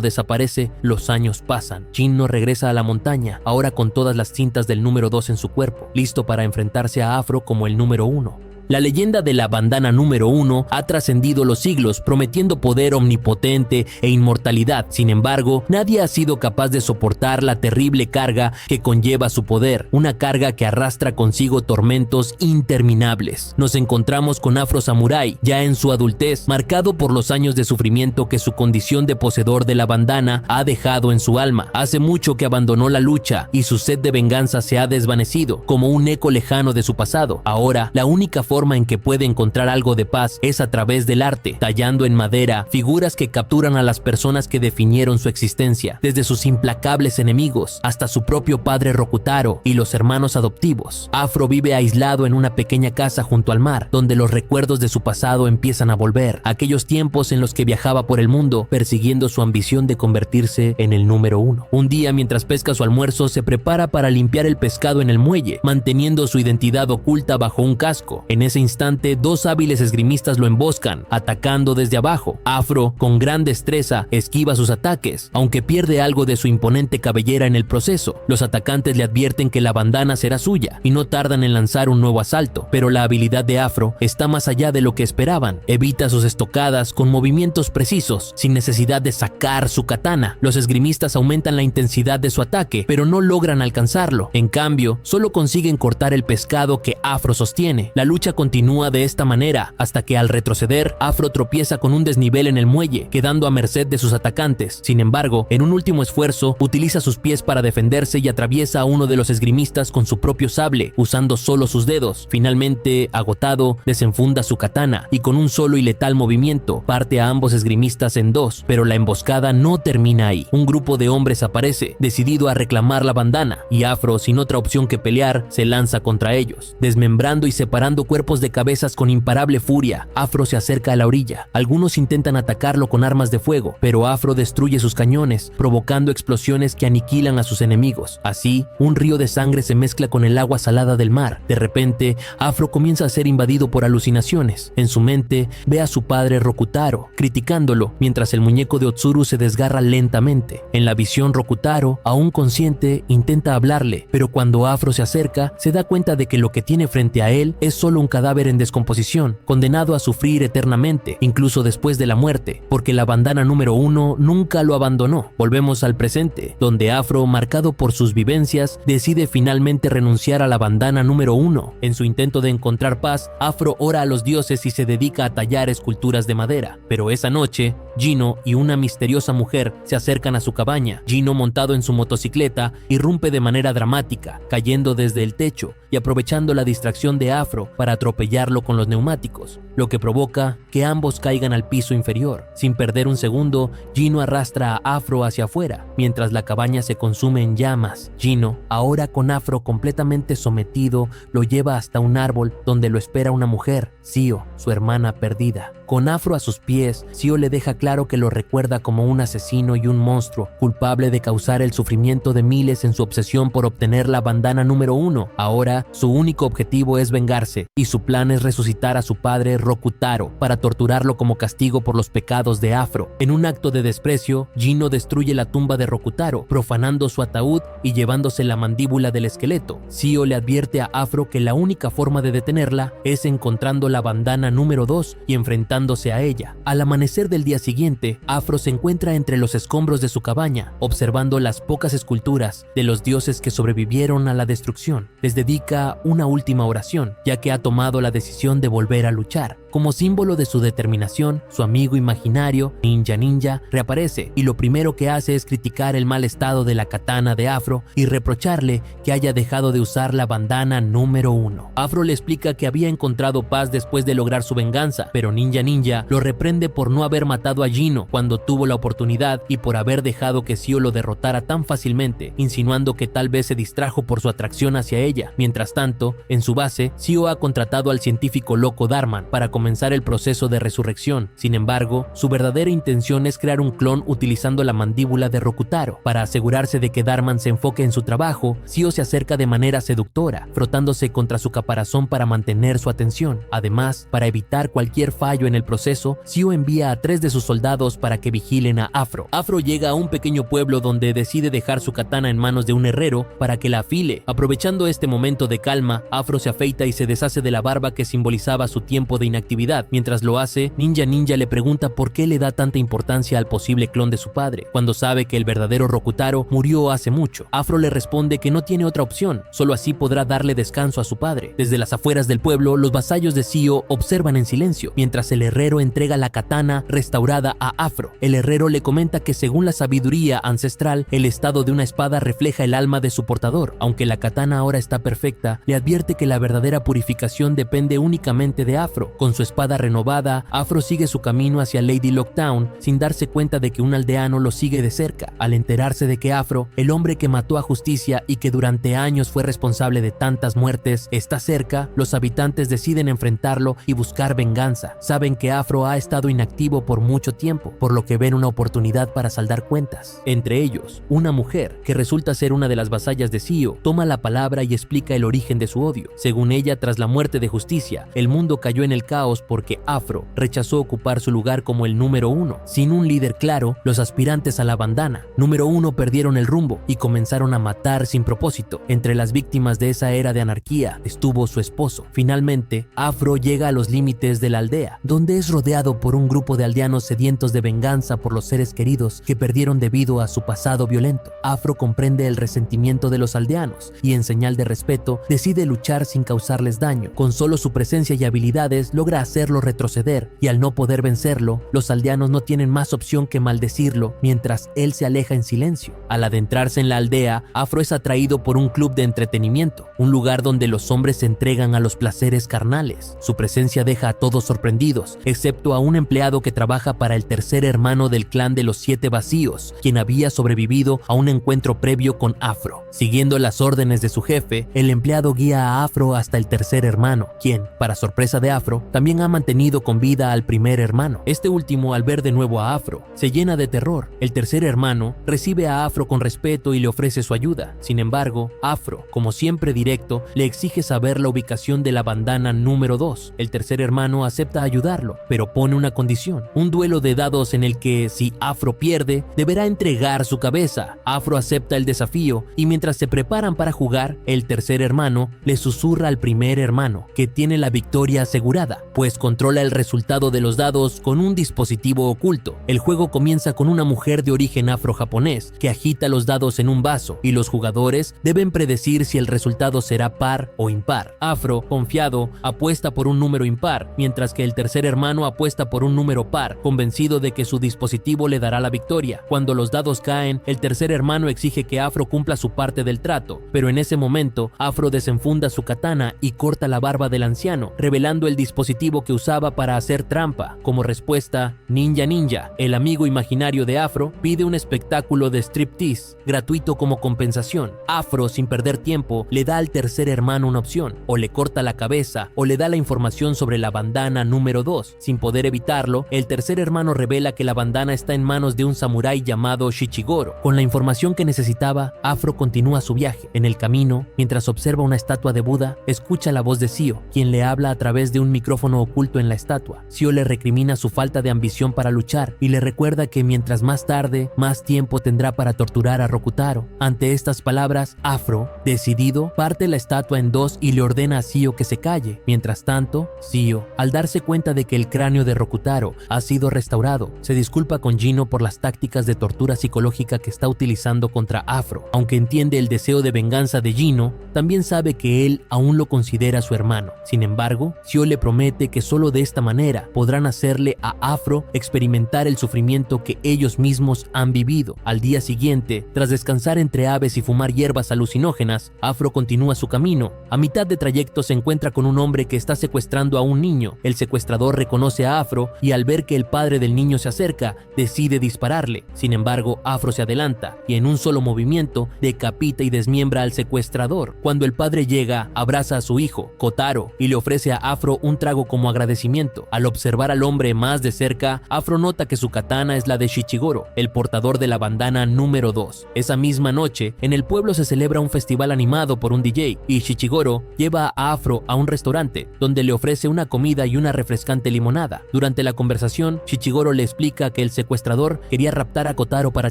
desaparece, los años pasan. Jinno regresa a la montaña, ahora con todas las cintas del número 2 en su cuerpo, listo para enfrentarse a Afro como el número 1. La leyenda de la bandana número 1 ha trascendido los siglos, prometiendo poder omnipotente e inmortalidad. Sin embargo, nadie ha sido capaz de soportar la terrible carga que conlleva su poder, una carga que arrastra consigo tormentos interminables. Nos encontramos con Afro Samurai, ya en su adultez, marcado por los años de sufrimiento que su condición de poseedor de la bandana ha dejado en su alma. Hace mucho que abandonó la lucha y su sed de venganza se ha desvanecido, como un eco lejano de su pasado. Ahora, la única forma en que puede encontrar algo de paz es a través del arte, tallando en madera figuras que capturan a las personas que definieron su existencia, desde sus implacables enemigos hasta su propio padre Rokutaro y los hermanos adoptivos. Afro vive aislado en una pequeña casa junto al mar, donde los recuerdos de su pasado empiezan a volver, aquellos tiempos en los que viajaba por el mundo persiguiendo su ambición de convertirse en el número 1. Un día, mientras pesca su almuerzo, se prepara para limpiar el pescado en el muelle, manteniendo su identidad oculta bajo un casco. En ese instante, dos hábiles esgrimistas lo emboscan, atacando desde abajo. Afro, con gran destreza, esquiva sus ataques, aunque pierde algo de su imponente cabellera en el proceso. Los atacantes le advierten que la bandana será suya y no tardan en lanzar un nuevo asalto, pero la habilidad de Afro está más allá de lo que esperaban. Evita sus estocadas con movimientos precisos, sin necesidad de sacar su katana. Los esgrimistas aumentan la intensidad de su ataque, pero no logran alcanzarlo. En cambio, solo consiguen cortar el pescado que Afro sostiene. La lucha continúa de esta manera hasta que, al retroceder, Afro tropieza con un desnivel en el muelle, quedando a merced de sus atacantes. Sin embargo, en un último esfuerzo, utiliza sus pies para defenderse y atraviesa a uno de los esgrimistas con su propio sable, usando solo sus dedos. Finalmente, agotado, desenfunda su katana y con un solo y letal movimiento parte a ambos esgrimistas en dos, pero la emboscada no termina ahí. Un grupo de hombres aparece, decidido a reclamar la bandana, y Afro, sin otra opción que pelear, se lanza contra ellos, desmembrando y separando cuerpos de cabezas con imparable furia. Afro se acerca a la orilla. Algunos intentan atacarlo con armas de fuego, pero Afro destruye sus cañones, provocando explosiones que aniquilan a sus enemigos. Así, un río de sangre se mezcla con el agua salada del mar. De repente, Afro comienza a ser invadido por alucinaciones. En su mente, ve a su padre Rokutaro, criticándolo, mientras el muñeco de Otsuru se desgarra lentamente. En la visión, Rokutaro, aún consciente, intenta hablarle, pero cuando Afro se acerca, se da cuenta de que lo que tiene frente a él es solo un cadáver en descomposición, condenado a sufrir eternamente, incluso después de la muerte, porque la bandana número 1 nunca lo abandonó. Volvemos al presente, donde Afro, marcado por sus vivencias, decide finalmente renunciar a la bandana número 1. En su intento de encontrar paz, Afro ora a los dioses y se dedica a tallar esculturas de madera. Pero esa noche, Jinno y una misteriosa mujer se acercan a su cabaña. Jinno, montado en su motocicleta, irrumpe de manera dramática, cayendo desde el techo y aprovechando la distracción de Afro para atropellar atropellarlo con los neumáticos, lo que provoca que ambos caigan al piso inferior. Sin perder un segundo, Gino arrastra a Afro hacia afuera, mientras la cabaña se consume en llamas. Gino, ahora con Afro completamente sometido, lo lleva hasta un árbol donde lo espera una mujer, Sio, su hermana perdida. Con Afro a sus pies, Sio le deja claro que lo recuerda como un asesino y un monstruo, culpable de causar el sufrimiento de miles en su obsesión por obtener la bandana número 1. Ahora, su único objetivo es vengarse, y su plan es resucitar a su padre Rokutaro para torturarlo como castigo por los pecados de Afro. En un acto de desprecio, Gino destruye la tumba de Rokutaro, profanando su ataúd y llevándose la mandíbula del esqueleto. Sio le advierte a Afro que la única forma de detenerla es encontrando la bandana número 2 y enfrentándose a ella. Al amanecer del día siguiente, Afro se encuentra entre los escombros de su cabaña, observando las pocas esculturas de los dioses que sobrevivieron a la destrucción. Les dedica una última oración, ya que ha tomado la decisión de volver a luchar. Como símbolo de su determinación, su amigo imaginario, Ninja, reaparece y lo primero que hace es criticar el mal estado de la katana de Afro y reprocharle que haya dejado de usar la bandana número 1. Afro le explica que había encontrado paz después de lograr su venganza, pero Ninja lo reprende por no haber matado a Gino cuando tuvo la oportunidad y por haber dejado que Sio lo derrotara tan fácilmente, insinuando que tal vez se distrajo por su atracción hacia ella. Mientras tanto, en su base, Sio ha contratado al científico loco Darman para comenzar el proceso de resurrección. Sin embargo, su verdadera intención es crear un clon utilizando la mandíbula de Rokutaro. Para asegurarse de que Darman se enfoque en su trabajo, Sio se acerca de manera seductora, frotándose contra su caparazón para mantener su atención. Además, para evitar cualquier fallo en el proceso, Sio envía a 3 de sus soldados para que vigilen a Afro. Afro llega a un pequeño pueblo donde decide dejar su katana en manos de un herrero para que la afile. Aprovechando este momento de calma, Afro se afeita y se deshace de la barba que simbolizaba su tiempo de inactividad. Mientras lo hace, Ninja le pregunta por qué le da tanta importancia al posible clon de su padre, cuando sabe que el verdadero Rokutaro murió hace mucho. Afro le responde que no tiene otra opción, solo así podrá darle descanso a su padre. Desde las afueras del pueblo, los vasallos de Sio observan en silencio, mientras el herrero entrega la katana restaurada a Afro. El herrero le comenta que según la sabiduría ancestral, el estado de una espada refleja el alma de su portador. Aunque la katana ahora está perfecta, le advierte que la verdadera purificación depende únicamente de Afro. Con su espada renovada, Afro sigue su camino hacia Lady Locktown sin darse cuenta de que un aldeano lo sigue de cerca. Al enterarse de que Afro, el hombre que mató a Justicia y que durante años fue responsable de tantas muertes, está cerca, los habitantes deciden enfrentarlo y buscar venganza. Saben que Afro ha estado inactivo por mucho tiempo, por lo que ven una oportunidad para saldar cuentas. Entre ellos, una mujer, que resulta ser una de las vasallas de Sio, toma la palabra y explica el origen de su odio. Según ella, tras la muerte de Justicia, el mundo cayó en el caos porque Afro rechazó ocupar su lugar como el número 1. Sin un líder claro, los aspirantes a la bandana número 1 perdieron el rumbo y comenzaron a matar sin propósito. Entre las víctimas de esa era de anarquía estuvo su esposo. Finalmente, Afro llega a los límites de la aldea, donde es rodeado por un grupo de aldeanos sedientos de venganza por los seres queridos que perdieron debido a su pasado violento. Afro comprende el resentimiento de los aldeanos y, en señal de respeto, decide luchar sin causarles daño. Con solo su presencia y habilidades logra hacerlo retroceder, y al no poder vencerlo, los aldeanos no tienen más opción que maldecirlo mientras él se aleja en silencio. Al adentrarse en la aldea, Afro es atraído por un club de entretenimiento, un lugar donde los hombres se entregan a los placeres carnales. Su presencia deja a todos sorprendidos, excepto a un empleado que trabaja para el tercer hermano del clan de los 7 vacíos, quien había sobrevivido a un encuentro previo con Afro. Siguiendo las órdenes de su jefe, el empleado guía a Afro hasta el tercer hermano, quien, para sorpresa de Afro, también ha mantenido con vida al primer hermano. Este último, al ver de nuevo a Afro, se llena de terror. El tercer hermano recibe a Afro con respeto y le ofrece su ayuda. Sin embargo, Afro, como siempre directo, le exige saber la ubicación de la bandana número 2. El tercer hermano acepta ayudarlo, pero pone una condición: un duelo de dados en el que, si Afro pierde, deberá entregar su cabeza. Afro acepta el desafío y mientras se preparan para jugar, el tercer hermano le susurra al primer hermano que tiene la victoria asegurada. pues controla el resultado de los dados con un dispositivo oculto. El juego comienza con una mujer de origen afro-japonés que agita los dados en un vaso y los jugadores deben predecir si el resultado será par o impar. Afro, confiado, apuesta por un número impar, mientras que el tercer hermano apuesta por un número par, convencido de que su dispositivo le dará la victoria. Cuando los dados caen, el tercer hermano exige que Afro cumpla su parte del trato, pero en ese momento, Afro desenfunda su katana y corta la barba del anciano, revelando el dispositivo que usaba para hacer trampa. Como respuesta, Ninja Ninja, el amigo imaginario de Afro, pide un espectáculo de striptease gratuito como compensación. Afro, sin perder tiempo, le da al tercer hermano una opción: o le corta la cabeza o le da la información sobre la bandana número 2. Sin poder evitarlo, el tercer hermano revela que la bandana está en manos de un samurái llamado Shichigoro. Con la información que necesitaba, Afro continúa su viaje. En el camino, mientras observa una estatua de Buda, escucha la voz de Sio, quien le habla a través de un micrófono oculto en la estatua. Sio le recrimina su falta de ambición para luchar y le recuerda que mientras más tarde, más tiempo tendrá para torturar a Rokutaro. Ante estas palabras, Afro, decidido, parte la estatua en dos y le ordena a Sio que se calle. Mientras tanto, Sio, al darse cuenta de que el cráneo de Rokutaro ha sido restaurado, se disculpa con Gino por las tácticas de tortura psicológica que está utilizando contra Afro. Aunque entiende el deseo de venganza de Gino, también sabe que él aún lo considera su hermano. Sin embargo, Sio le promete que solo de esta manera podrán hacerle a Afro experimentar el sufrimiento que ellos mismos han vivido. Al día siguiente, tras descansar entre aves y fumar hierbas alucinógenas, Afro continúa su camino. A mitad de trayecto se encuentra con un hombre que está secuestrando a un niño. El secuestrador reconoce a Afro y al ver que el padre del niño se acerca, decide dispararle. Sin embargo, Afro se adelanta y en un solo movimiento decapita y desmiembra al secuestrador. Cuando el padre llega, abraza a su hijo, Kotaro, y le ofrece a Afro un trago como agradecimiento. Al observar al hombre más de cerca, Afro nota que su katana es la de Shichigoro, el portador de la bandana número 2. Esa misma noche, en el pueblo se celebra un festival animado por un DJ y Shichigoro lleva a Afro a un restaurante donde le ofrece una comida y una refrescante limonada. Durante la conversación, Shichigoro le explica que el secuestrador quería raptar a Kotaro para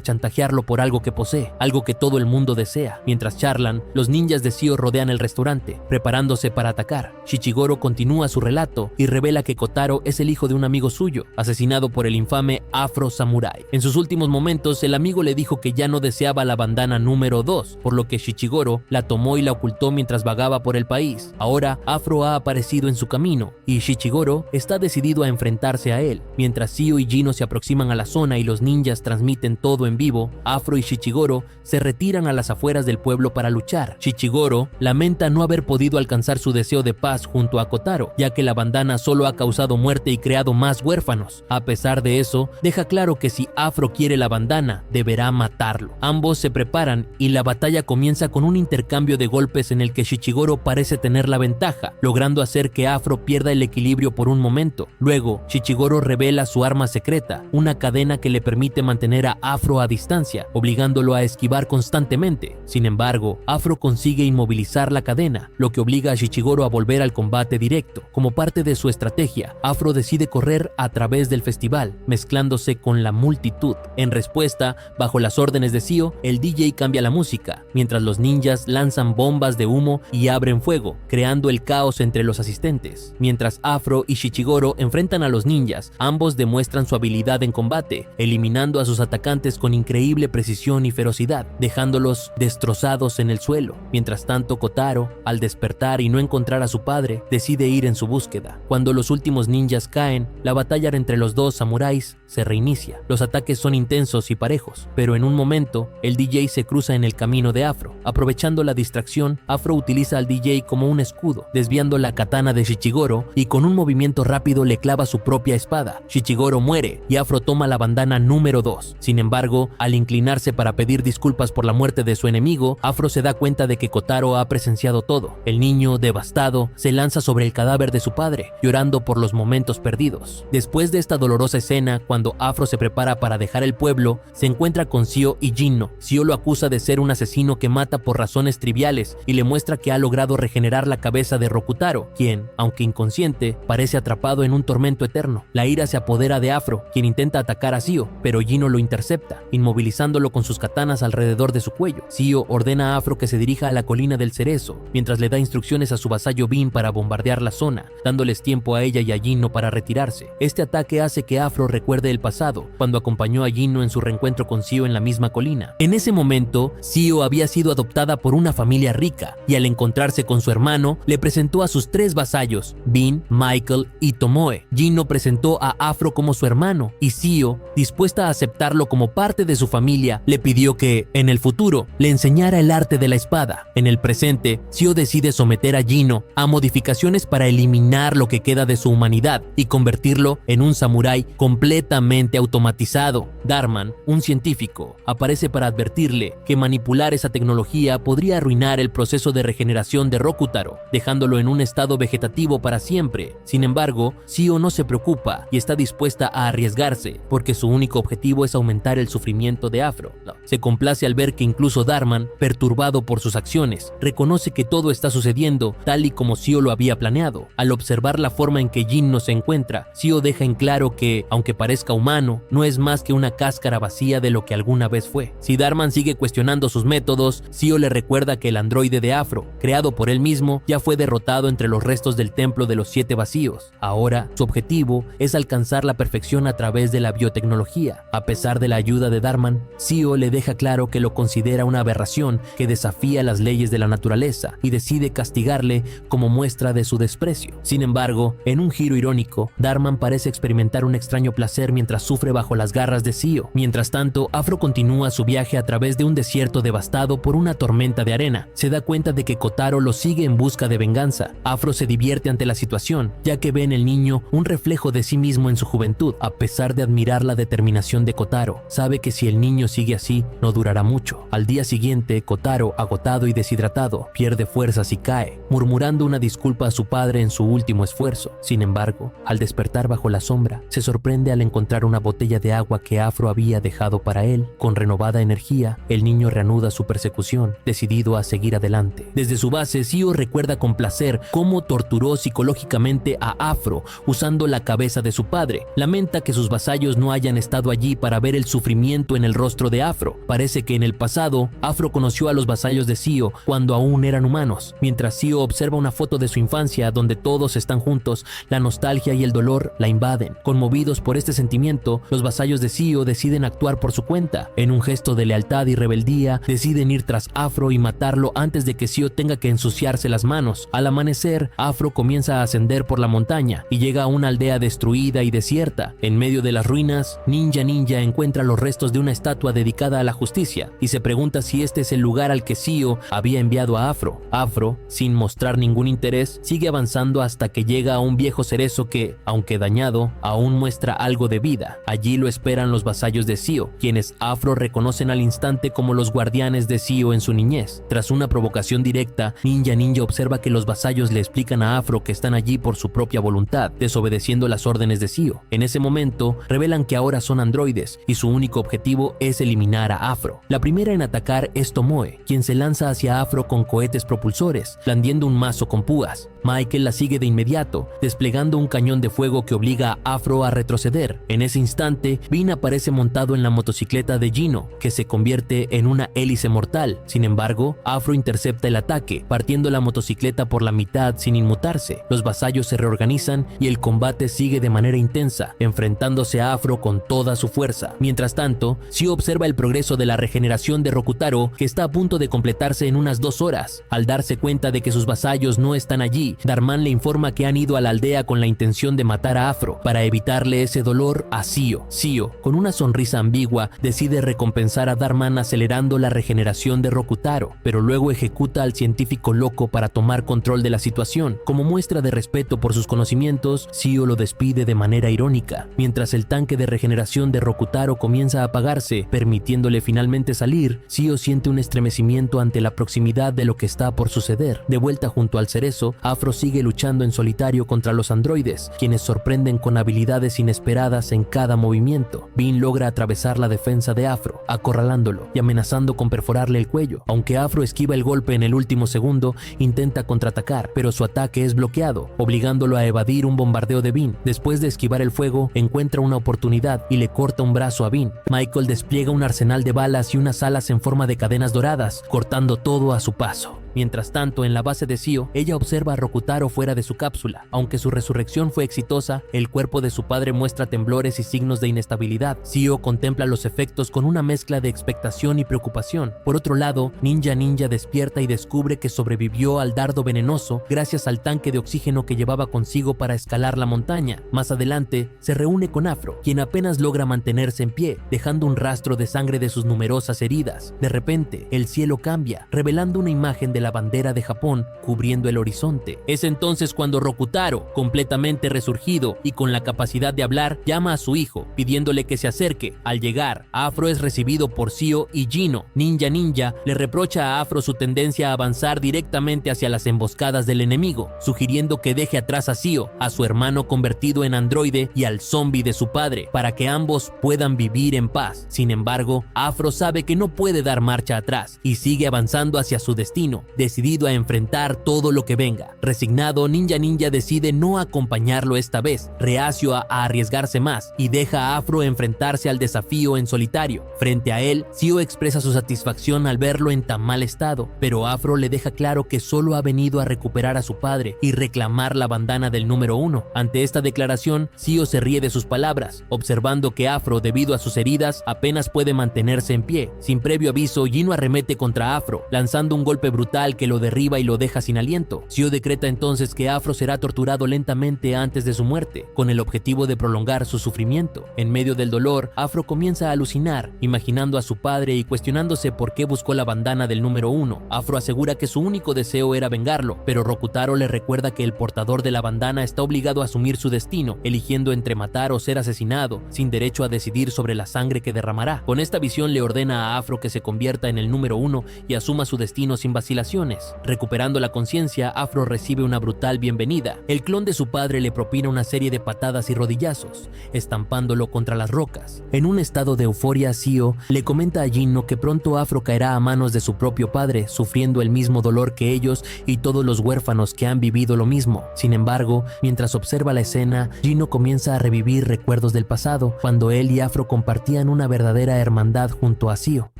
chantajearlo por algo que posee, algo que todo el mundo desea. Mientras charlan, los ninjas de Sio rodean el restaurante, preparándose para atacar. Shichigoro continúa su relato y revela que Kotaro es el hijo de un amigo suyo, asesinado por el infame Afro Samurai. En sus últimos momentos, el amigo le dijo que ya no deseaba la bandana número 2, por lo que Shichigoro la tomó y la ocultó mientras vagaba por el país. Ahora, Afro ha aparecido en su camino y Shichigoro está decidido a enfrentarse a él. Mientras Sio y Gino se aproximan a la zona y los ninjas transmiten todo en vivo, Afro y Shichigoro se retiran a las afueras del pueblo para luchar. Shichigoro lamenta no haber podido alcanzar su deseo de paz junto a Kotaro, ya que la bandana solo ha causado muerte y creado más huérfanos. A pesar de eso, deja claro que si Afro quiere la bandana, deberá matarlo. Ambos se preparan y la batalla comienza con un intercambio de golpes en el que Shichigoro parece tener la ventaja, logrando hacer que Afro pierda el equilibrio por un momento. Luego, Shichigoro revela su arma secreta, una cadena que le permite mantener a Afro a distancia, obligándolo a esquivar constantemente. Sin embargo, Afro consigue inmovilizar la cadena, lo que obliga a Shichigoro a volver al combate directo. Como parte de su estrategia, Afro decide correr a través del festival, mezclándose con la multitud. En respuesta, bajo las órdenes de Sio, el DJ cambia la música, mientras los ninjas lanzan bombas de humo y abren fuego, creando el caos entre los asistentes. Mientras Afro y Shichigoro enfrentan a los ninjas, ambos demuestran su habilidad en combate, eliminando a sus atacantes con increíble precisión y ferocidad, dejándolos destrozados en el suelo. Mientras tanto, Kotaro, al despertar y no encontrar a su padre, decide ir en su búsqueda. Cuando los últimos ninjas caen, la batalla entre los dos samuráis se reinicia. Los ataques son intensos y parejos, pero en un momento, el DJ se cruza en el camino de Afro. Aprovechando la distracción, Afro utiliza al DJ como un escudo, desviando la katana de Shichigoro y con un movimiento rápido le clava su propia espada. Shichigoro muere y Afro toma la bandana número 2. Sin embargo, al inclinarse para pedir disculpas por la muerte de su enemigo, Afro se da cuenta de que Kotaro ha presenciado todo. El niño, devastado, se lanza sobre el cadáver de su padre, llorando por los momentos perdidos. Después de esta dolorosa escena, cuando Afro se prepara para dejar el pueblo, se encuentra con Sio y Jinno. Sio lo acusa de ser un asesino que mata por razones triviales y le muestra que ha logrado regenerar la cabeza de Rokutaro, quien, aunque inconsciente, parece atrapado en un tormento eterno. La ira se apodera de Afro, quien intenta atacar a Sio, pero Jinno lo intercepta, inmovilizándolo con sus katanas alrededor de su cuello. Sio ordena a Afro que se dirija a la colina del cerezo, mientras le da instrucciones a su vasallo Bin para bombardear la zona, dándoles tiempo a ella y a Jinno para retirarse. Este ataque hace que Afro recuerde el pasado, cuando acompañó a Jinno en su reencuentro con Sio en la misma colina. En ese momento, Sio había sido adoptada por una familia rica, y al encontrarse con su hermano, le presentó a sus 3 vasallos, Bin, Michael y Tomoe. Jinno presentó a Afro como su hermano, y Sio, dispuesta a aceptarlo como parte de su familia, le pidió que, en el futuro, le enseñara el arte de la espada. En el presente, Sio decide someter a Jinno a modificaciones para eliminar lo que queda de su humanidad y convertirlo en un samurái completamente automatizado. Darman, un científico, aparece para advertirle que manipular esa tecnología podría arruinar el proceso de regeneración de Rokutaro, dejándolo en un estado vegetativo para siempre. Sin embargo, Sio no se preocupa y está dispuesta a arriesgarse, porque su único objetivo es aumentar el sufrimiento de Afro. Se complace al ver que incluso Darman, perturbado por sus acciones, reconoce que todo está sucediendo tal y como Sio lo había planeado. Al observar la forma en que Jinno se encuentra, Sio deja en claro que, aunque parezca humano, no es más que una cáscara vacía de lo que alguna vez fue. Si Darman sigue cuestionando sus métodos, Sio le recuerda que el androide de Afro, creado por él mismo, ya fue derrotado entre los restos del templo de los 7 vacíos. Ahora, su objetivo es alcanzar la perfección a través de la biotecnología. A pesar de la ayuda de Darman, Sio le deja claro que lo considera una aberración que desafía las leyes de la naturaleza y decide castigarle como muestra de su desprecio. Sin embargo, en un giro irónico, Darman parece experimentar un extraño placer mientras sufre bajo las garras de Sio. Mientras tanto, Afro continúa su viaje a través de un desierto devastado por una tormenta de arena. Se da cuenta de que Kotaro lo sigue en busca de venganza. Afro se divierte ante la situación, ya que ve en el niño un reflejo de sí mismo en su juventud. A pesar de admirar la determinación de Kotaro, sabe que si el niño sigue así, no durará mucho. Al día siguiente, Kotaro, agotado y deshidratado, pierde fuerzas y cae, murmurando una disculpa a su padre en su último esfuerzo. Sin embargo, al despertar bajo la sombra, se sorprende al encontrar una botella de agua que Afro había dejado para él. Con renovada energía, el niño reanuda su persecución, decidido a seguir adelante. Desde su base, Sio recuerda con placer cómo torturó psicológicamente a Afro usando la cabeza de su padre. Lamenta que sus vasallos no hayan estado allí para ver el sufrimiento en el rostro de Afro. Parece que en el pasado, Afro conoció a los vasallos de Sio cuando aún eran humanos. Mientras Sio observa una foto de su infancia donde todos están juntos, la nostalgia y el dolor la invaden. Conmovidos por este sentimiento, los vasallos de Sio deciden actuar por su cuenta. En un gesto de lealtad y rebeldía, deciden ir tras Afro y matarlo antes de que Sio tenga que ensuciarse las manos. Al amanecer, Afro comienza a ascender por la montaña y llega a una aldea destruida y desierta. En medio de las ruinas, Ninja encuentra los restos de una estatua dedicada a la justicia y se pregunta si este es el lugar al que Sio había enviado a Afro. Afro, sin mostrar ningún interés, sigue avanzando hasta que llega a un viejo cerezo que, aunque dañado, aún muestra algo de vida. Allí lo esperan los vasallos de Sio, quienes Afro reconocen al instante como los guardianes de Sio en su niñez. Tras una provocación directa, Ninja observa que los vasallos le explican a Afro que están allí por su propia voluntad, desobedeciendo las órdenes de Sio. En ese momento, revelan que ahora son androides y su único objetivo es eliminar a Afro. La primera en atacar es Tomoe, quien se lanza hacia Afro con cohetes propulsores, blandiendo un mazo con púas. Michael la sigue de inmediato, desplegando un cañón de fuego que obliga a Afro a retroceder. En ese instante, Bin aparece montado en la motocicleta de Jinno, que se convierte en una hélice mortal. Sin embargo, Afro intercepta el ataque, partiendo la motocicleta por la mitad sin inmutarse. Los vasallos se reorganizan y el combate sigue de manera intensa, enfrentándose a Afro con toda su fuerza. Mientras tanto, Sio observa el progreso de la regeneración de Rokutaro, que está a punto de completarse en unas 2 horas. Al darse cuenta de que sus vasallos no están allí, Darman le informa que han ido a la aldea con la intención de matar a Afro para evitarle ese dolor a Sio. Sio, con una sonrisa ambigua, decide recompensar a Darman acelerando la regeneración de Rokutaro, pero luego ejecuta al científico loco para tomar control de la situación. Como muestra de respeto por sus conocimientos, Sio lo despide de manera irónica. Mientras el tanque de regeneración de Rokutaro comienza a apagarse, permitiéndole finalmente salir, Sio siente un estremecimiento ante la proximidad de lo que está por suceder. De vuelta junto al cerezo, Afro sigue luchando en solitario contra los androides, quienes sorprenden con habilidades inesperadas más en cada movimiento. Bean logra atravesar la defensa de Afro, acorralándolo y amenazando con perforarle el cuello. Aunque Afro esquiva el golpe en el último segundo, intenta contraatacar, pero su ataque es bloqueado, obligándolo a evadir un bombardeo de Bean. Después de esquivar el fuego, encuentra una oportunidad y le corta un brazo a Bean. Michael despliega un arsenal de balas y unas alas en forma de cadenas doradas, cortando todo a su paso. Mientras tanto, en la base de Zio, ella observa a Rokutaro fuera de su cápsula. Aunque su resurrección fue exitosa, el cuerpo de su padre muestra temblores y signos de inestabilidad. Zio contempla los efectos con una mezcla de expectación y preocupación. Por otro lado, Ninja despierta y descubre que sobrevivió al dardo venenoso gracias al tanque de oxígeno que llevaba consigo para escalar la montaña. Más adelante, se reúne con Afro, quien apenas logra mantenerse en pie, dejando un rastro de sangre de sus numerosas heridas. De repente, el cielo cambia, revelando una imagen de la bandera de Japón cubriendo el horizonte. Es entonces cuando Rokutaro, completamente resurgido y con la capacidad de hablar, llama a su hijo, pidiéndole que se acerque. Al llegar, Afro es recibido por Zio y Gino. Ninja le reprocha a Afro su tendencia a avanzar directamente hacia las emboscadas del enemigo, sugiriendo que deje atrás a Zio, a su hermano convertido en androide y al zombie de su padre, para que ambos puedan vivir en paz. Sin embargo, Afro sabe que no puede dar marcha atrás y sigue avanzando hacia su destino, decidido a enfrentar todo lo que venga. Resignado, Ninja decide no acompañarlo esta vez, reacio a arriesgarse más, y deja a Afro enfrentarse al desafío en solitario. Frente a él, Zio expresa su satisfacción al verlo en tan mal estado, pero Afro le deja claro que solo ha venido a recuperar a su padre y reclamar la bandana del número 1. Ante esta declaración, Zio se ríe de sus palabras, observando que Afro, debido a sus heridas, apenas puede mantenerse en pie. Sin previo aviso, Gino arremete contra Afro, lanzando un golpe brutal que lo derriba y lo deja sin aliento. Zio decreta entonces que Afro será torturado lentamente antes de su muerte, con el objetivo de prolongar su sufrimiento. En medio del dolor, Afro comienza a alucinar, imaginando a su padre y cuestionándose por qué buscó la bandana del número 1. Afro asegura que su único deseo era vengarlo, pero Rokutaro le recuerda que el portador de la bandana está obligado a asumir su destino, eligiendo entre matar o ser asesinado, sin derecho a decidir sobre la sangre que derramará. Con esta visión le ordena a Afro que se convierta en el número 1 y asuma su destino sin vacilaciones. Recuperando la conciencia, Afro recibe una brutal bienvenida. El clon de su padre le propina una serie de patadas y rodillazos, estampándolo contra las rocas. En un estado de euforia, Zio le comenta a Gino que pronto Afro caerá a manos de su propio padre, sufriendo el mismo dolor que ellos y todos los huérfanos que han vivido lo mismo. Sin embargo, mientras observa la escena, Gino comienza a revivir recuerdos del pasado, cuando él y Afro compartían una verdadera hermandad junto a Zio.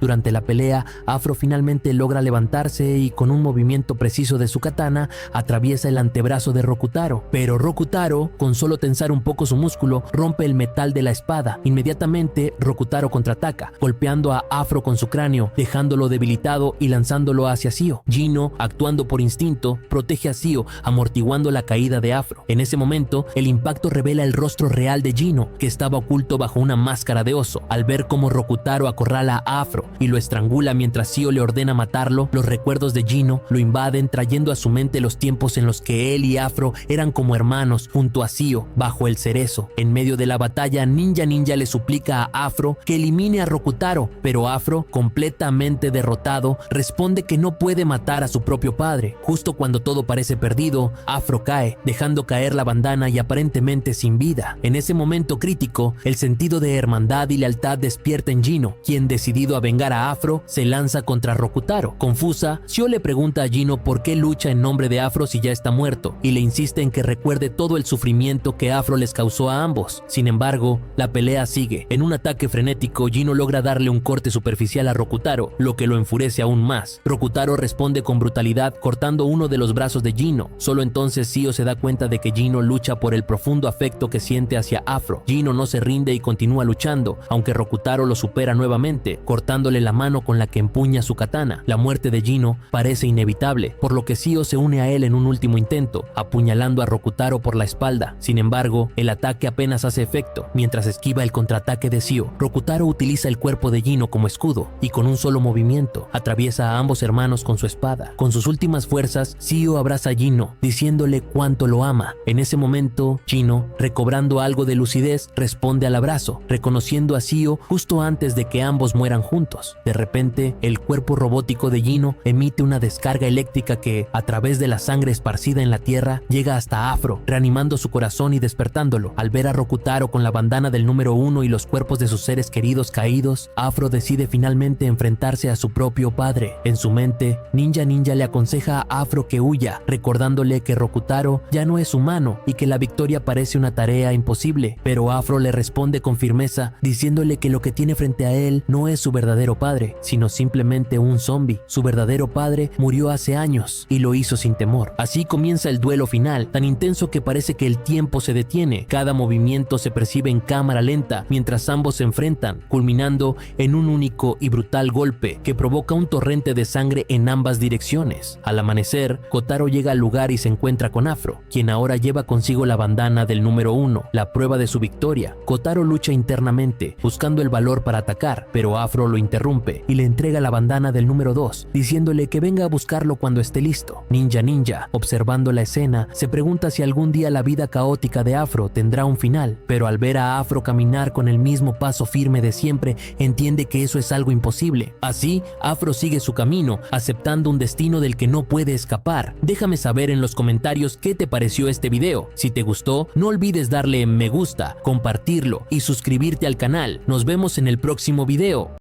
Durante la pelea, Afro finalmente logra levantarse y con un movimiento preciso de su katana atraviesa el antebrazo de Rokutaro, pero Rokutaro, con solo tensar un poco su músculo, rompe el metal de la espada. Inmediatamente, Rokutaro contraataca, golpeando a Afro con su cráneo, dejándolo debilitado y lanzándolo hacia Zio. Gino, actuando por instinto, protege a Zio, amortiguando la caída de Afro. En ese momento, el impacto revela el rostro real de Gino, que estaba oculto bajo una máscara de oso. Al ver cómo Rokutaro acorrala a Afro y lo estrangula mientras Zio le ordena matarlo, los recuerdos de Gino lo invaden, trayendo a su mente los tiempos en los que él y Afro eran como hermanos junto a Zio bajo el cerezo. En medio de la batalla, Ninja le suplica a Afro que elimine a Rokutaro, pero Afro, completamente derrotado, responde que no puede matar a su propio padre. Justo cuando todo parece perdido, Afro cae, dejando caer la bandana y aparentemente sin vida. En ese momento crítico, el sentido de hermandad y lealtad despierta en Gino, quien, decidido a vengar a Afro, se lanza contra Rokutaro. Confusa, Zio le pregunta a Gino por qué lucha en nombre de Afro si ya está muerto, y le insiste en que recuerde todo el sufrimiento que Afro les causó a ambos. Sin embargo, la pelea sigue. En un ataque frenético, Gino logra darle un corte superficial a Rokutaro, lo que lo enfurece aún más. Rokutaro responde con brutalidad, cortando uno de los brazos de Gino. Solo entonces Zio se da cuenta de que Gino lucha por el profundo afecto que siente hacia Afro. Gino no se rinde y continúa luchando, aunque Rokutaro lo supera nuevamente, cortándole la mano con la que empuña su katana. La muerte de Gino parece inevitable, por lo que Zio se une a él en un último intento, apuñalando a Rokutaro por la espalda. Sin embargo, el ataque apenas hace efecto. Mientras esquiva el contraataque de Zio, Rokutaro utiliza el cuerpo de Gino como escudo y con un solo movimiento atraviesa a ambos hermanos con su espada. Con sus últimas fuerzas, Zio abraza a Gino, diciéndole cuánto lo ama. En ese momento, Gino, recobrando algo de lucidez, responde al abrazo, reconociendo a Zio justo antes de que ambos mueran juntos. De repente, el cuerpo robótico de Gino emite una una descarga eléctrica que, a través de la sangre esparcida en la tierra, llega hasta Afro, reanimando su corazón y despertándolo. Al ver a Rokutaro con la bandana del número 1 y los cuerpos de sus seres queridos caídos, Afro decide finalmente enfrentarse a su propio padre. En su mente, Ninja le aconseja a Afro que huya, recordándole que Rokutaro ya no es humano y que la victoria parece una tarea imposible. Pero Afro le responde con firmeza, diciéndole que lo que tiene frente a él no es su verdadero padre, sino simplemente un zombie. Su verdadero padre murió hace años y lo hizo sin temor. Así comienza el duelo final, tan intenso que parece que el tiempo se detiene. Cada movimiento se percibe en cámara lenta mientras ambos se enfrentan, culminando en un único y brutal golpe que provoca un torrente de sangre en ambas direcciones. Al amanecer, Kotaro llega al lugar y se encuentra con Afro, quien ahora lleva consigo la bandana del número 1, la prueba de su victoria. Kotaro lucha internamente, buscando el valor para atacar, pero Afro lo interrumpe y le entrega la bandana del número 2, diciéndole que venga a buscarlo cuando esté listo. Ninja, observando la escena, se pregunta si algún día la vida caótica de Afro tendrá un final, pero al ver a Afro caminar con el mismo paso firme de siempre, entiende que eso es algo imposible. Así, Afro sigue su camino, aceptando un destino del que no puede escapar. Déjame saber en los comentarios qué te pareció este video. Si te gustó, no olvides darle me gusta, compartirlo y suscribirte al canal. Nos vemos en el próximo video.